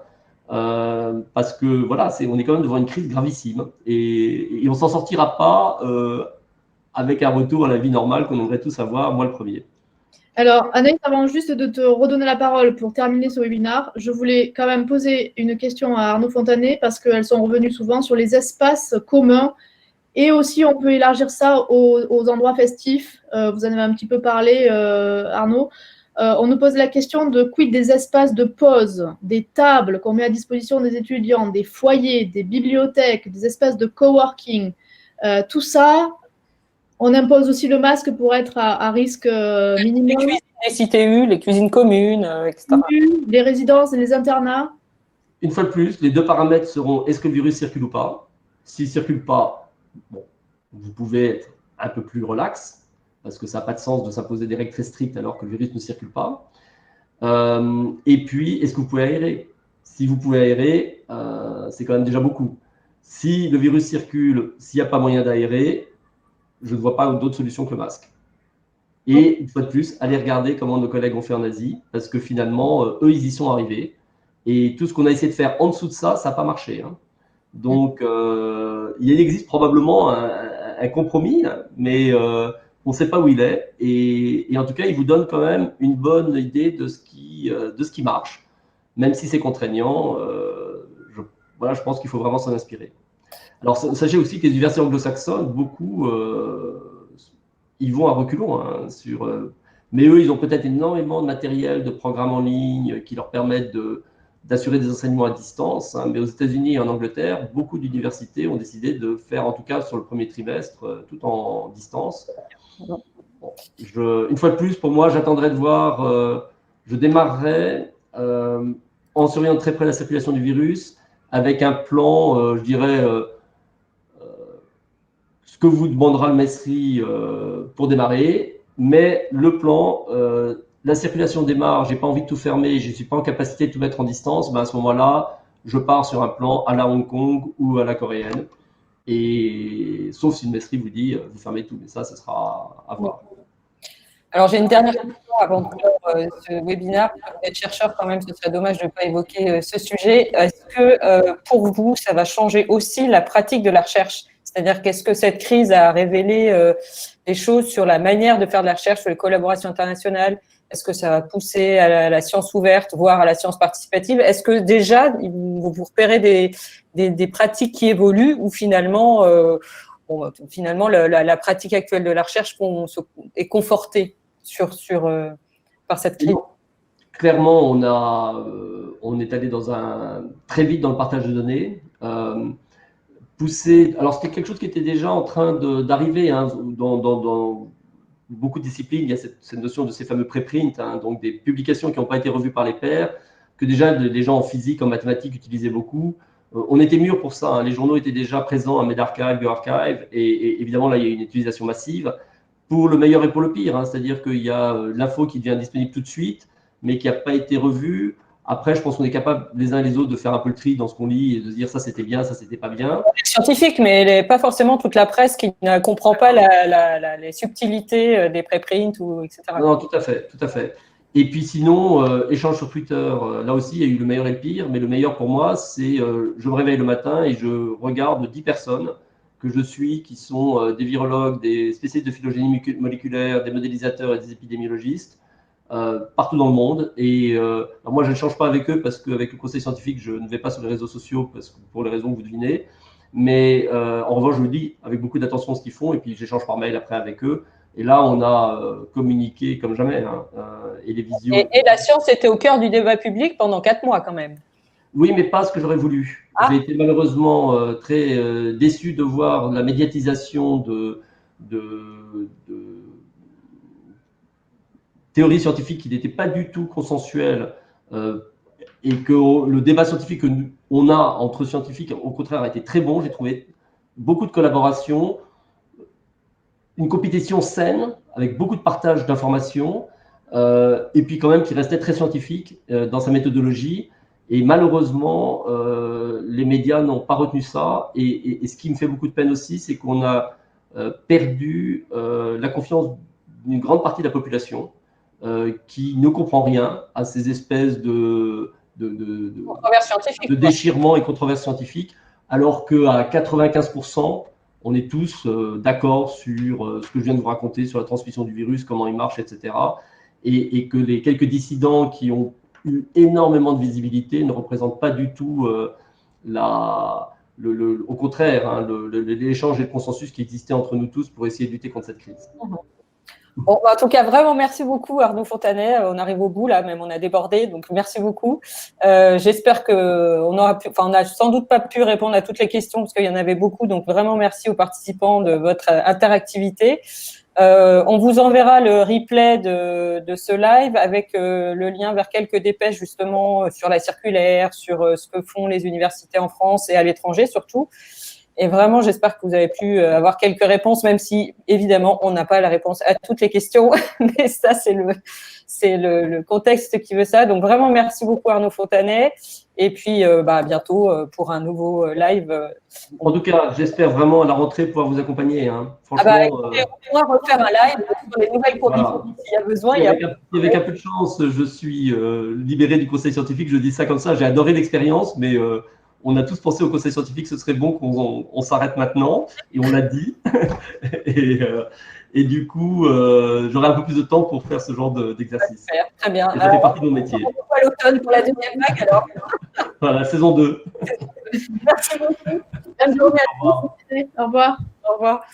parce que voilà, on est quand même devant une crise gravissime, et on ne s'en sortira pas avec un retour à la vie normale qu'on aimerait tous avoir, moi le premier. Alors, Anaïs, avant juste de te redonner la parole pour terminer ce webinaire, je voulais quand même poser une question à Arnaud Fontanet parce qu'elles sont revenues souvent sur les espaces communs et aussi on peut élargir ça aux endroits festifs. Vous en avez un petit peu parlé, Arnaud. On nous pose la question de quid des espaces de pause, des tables qu'on met à disposition des étudiants, des foyers, des bibliothèques, des espaces de coworking. Tout ça, on impose aussi le masque pour être à risque minimum. Les cuisines des CTU, les cuisines communes, etc. Les résidences et les internats. Une fois de plus, les deux paramètres seront est-ce que le virus circule ou pas. S'il ne circule pas, vous pouvez être un peu plus relax, parce que ça n'a pas de sens de s'imposer des règles très strictes alors que le virus ne circule pas. Et puis, est-ce que vous pouvez aérer? Si vous pouvez aérer, c'est quand même déjà beaucoup. Si le virus circule, s'il n'y a pas moyen d'aérer, je ne vois pas d'autre solution que le masque. Et une fois de plus, allez regarder comment nos collègues ont fait en Asie, parce que finalement, eux, ils y sont arrivés. Et tout ce qu'on a essayé de faire en dessous de ça, ça n'a pas marché. Donc, il existe probablement un compromis, mais on ne sait pas où il est. Et en tout cas, il vous donne quand même une bonne idée de ce qui marche, même si c'est contraignant. Je pense qu'il faut vraiment s'en inspirer. Alors, sachez aussi que les universités anglo-saxonnes, beaucoup, ils vont à reculons. Mais eux, ils ont peut-être énormément de matériel, de programmes en ligne qui leur permettent d'assurer des enseignements à distance. Mais aux États-Unis et en Angleterre, beaucoup d'universités ont décidé de faire, en tout cas sur le premier trimestre, tout en distance. Une fois de plus, pour moi, j'attendrai de voir. Je démarrerai en surveillant de très près la circulation du virus, avec un plan, je dirais, ce que vous demandera le MESRI pour démarrer, mais le plan, la circulation démarre, je n'ai pas envie de tout fermer, je ne suis pas en capacité de tout mettre en distance, à ce moment-là, je pars sur un plan à la Hong Kong ou à la coréenne, et sauf si le MESRI vous dit, vous fermez tout, mais ça sera à voir. Alors, j'ai une dernière question avant de clore ce webinaire. Vous êtes chercheur quand même, ce serait dommage de ne pas évoquer ce sujet. Est-ce que pour vous, ça va changer aussi la pratique de la recherche? C'est-à-dire qu'est-ce que cette crise a révélé des choses sur la manière de faire de la recherche, sur les collaborations internationales? Est-ce que ça va pousser à la science ouverte, voire à la science participative? Est-ce que déjà, vous repérez des pratiques qui évoluent ou finalement, la pratique actuelle de la recherche est confortée par cette crise? Clairement, on est allé très vite dans le partage de données. Alors c'était quelque chose qui était déjà en train d'arriver hein, dans beaucoup de disciplines. Il y a cette notion de ces fameux préprints, hein, donc des publications qui n'ont pas été revues par les pairs, que déjà des gens en physique, en mathématiques utilisaient beaucoup. On était mûrs pour ça, hein. Les journaux étaient déjà présents à medRxiv, bioRxiv, et évidemment là il y a une utilisation massive pour le meilleur et pour le pire, hein. C'est-à-dire qu'il y a l'info qui devient disponible tout de suite, mais qui n'a pas été revue. Après, je pense qu'on est capable les uns et les autres de faire un peu le tri dans ce qu'on lit et de se dire ça c'était bien, ça c'était pas bien. Scientifique, mais pas forcément toute la presse qui ne comprend pas les subtilités des préprints ou etc. Non, tout à fait, tout à fait. Et puis sinon, échange sur Twitter, là aussi il y a eu le meilleur et le pire, mais le meilleur pour moi, c'est je me réveille le matin et je regarde 10 personnes que je suis, qui sont des virologues, des spécialistes de phylogénie moléculaire, des modélisateurs et des épidémiologistes, partout dans le monde. Et moi, je ne change pas avec eux parce qu'avec le conseil scientifique, je ne vais pas sur les réseaux sociaux pour les raisons que vous devinez. Mais en revanche, je me dis avec beaucoup d'attention ce qu'ils font et puis j'échange par mail après avec eux. Et là, on a communiqué comme jamais, hein, et les visios. Et la science était au cœur du débat public pendant 4 mois quand même. Oui, mais pas ce que j'aurais voulu. J'ai été malheureusement très déçu de voir la médiatisation de théories scientifiques qui n'étaient pas du tout consensuelles et que le débat scientifique qu'on a entre scientifiques, au contraire, a été très bon. J'ai trouvé beaucoup de collaboration, une compétition saine avec beaucoup de partage d'informations et puis quand même qui restait très scientifique dans sa méthodologie. Et malheureusement, les médias n'ont pas retenu ça. Et ce qui me fait beaucoup de peine aussi, c'est qu'on a perdu la confiance d'une grande partie de la population qui ne comprend rien à ces espèces de déchirements et controverses scientifiques, alors qu'à 95%, on est tous d'accord sur ce que je viens de vous raconter, sur la transmission du virus, comment il marche, etc. Et que les quelques dissidents qui ont eu énormément de visibilité ne représentent pas du tout au contraire, hein, l'échange et le consensus qui existait entre nous tous pour essayer de lutter contre cette crise. Bon, en tout cas, vraiment, merci beaucoup Arnaud Fontanet. On arrive au bout là, même on a débordé, donc merci beaucoup. J'espère qu'on on n'a sans doute pas pu répondre à toutes les questions parce qu'il y en avait beaucoup, donc vraiment merci aux participants de votre interactivité. On vous enverra le replay de ce live avec le lien vers quelques dépêches justement sur la circulaire, sur ce que font les universités en France et à l'étranger surtout. Et vraiment, j'espère que vous avez pu avoir quelques réponses, même si, évidemment, on n'a pas la réponse à toutes les questions. Mais ça, c'est le contexte qui veut ça. Donc, vraiment, merci beaucoup, Arnaud Fontanet. Et puis, à bientôt pour un nouveau live. En tout cas, j'espère vraiment à la rentrée pouvoir vous accompagner. Hein. Franchement, écoutez, on pourra refaire un live sur les nouvelles conditions s'il y a besoin. Avec un peu de chance, je suis libéré du conseil scientifique. Je dis ça comme ça. J'ai adoré l'expérience, mais on a tous pensé au conseil scientifique, ce serait bon qu'on s'arrête maintenant, et on l'a dit. et du coup, j'aurai un peu plus de temps pour faire ce genre d'exercice. Très bien. Et ça fait partie de mon métier. On va à l'automne pour la deuxième vague alors. Voilà, saison 2. Merci beaucoup. Bonne journée à tous. Au revoir. Au revoir.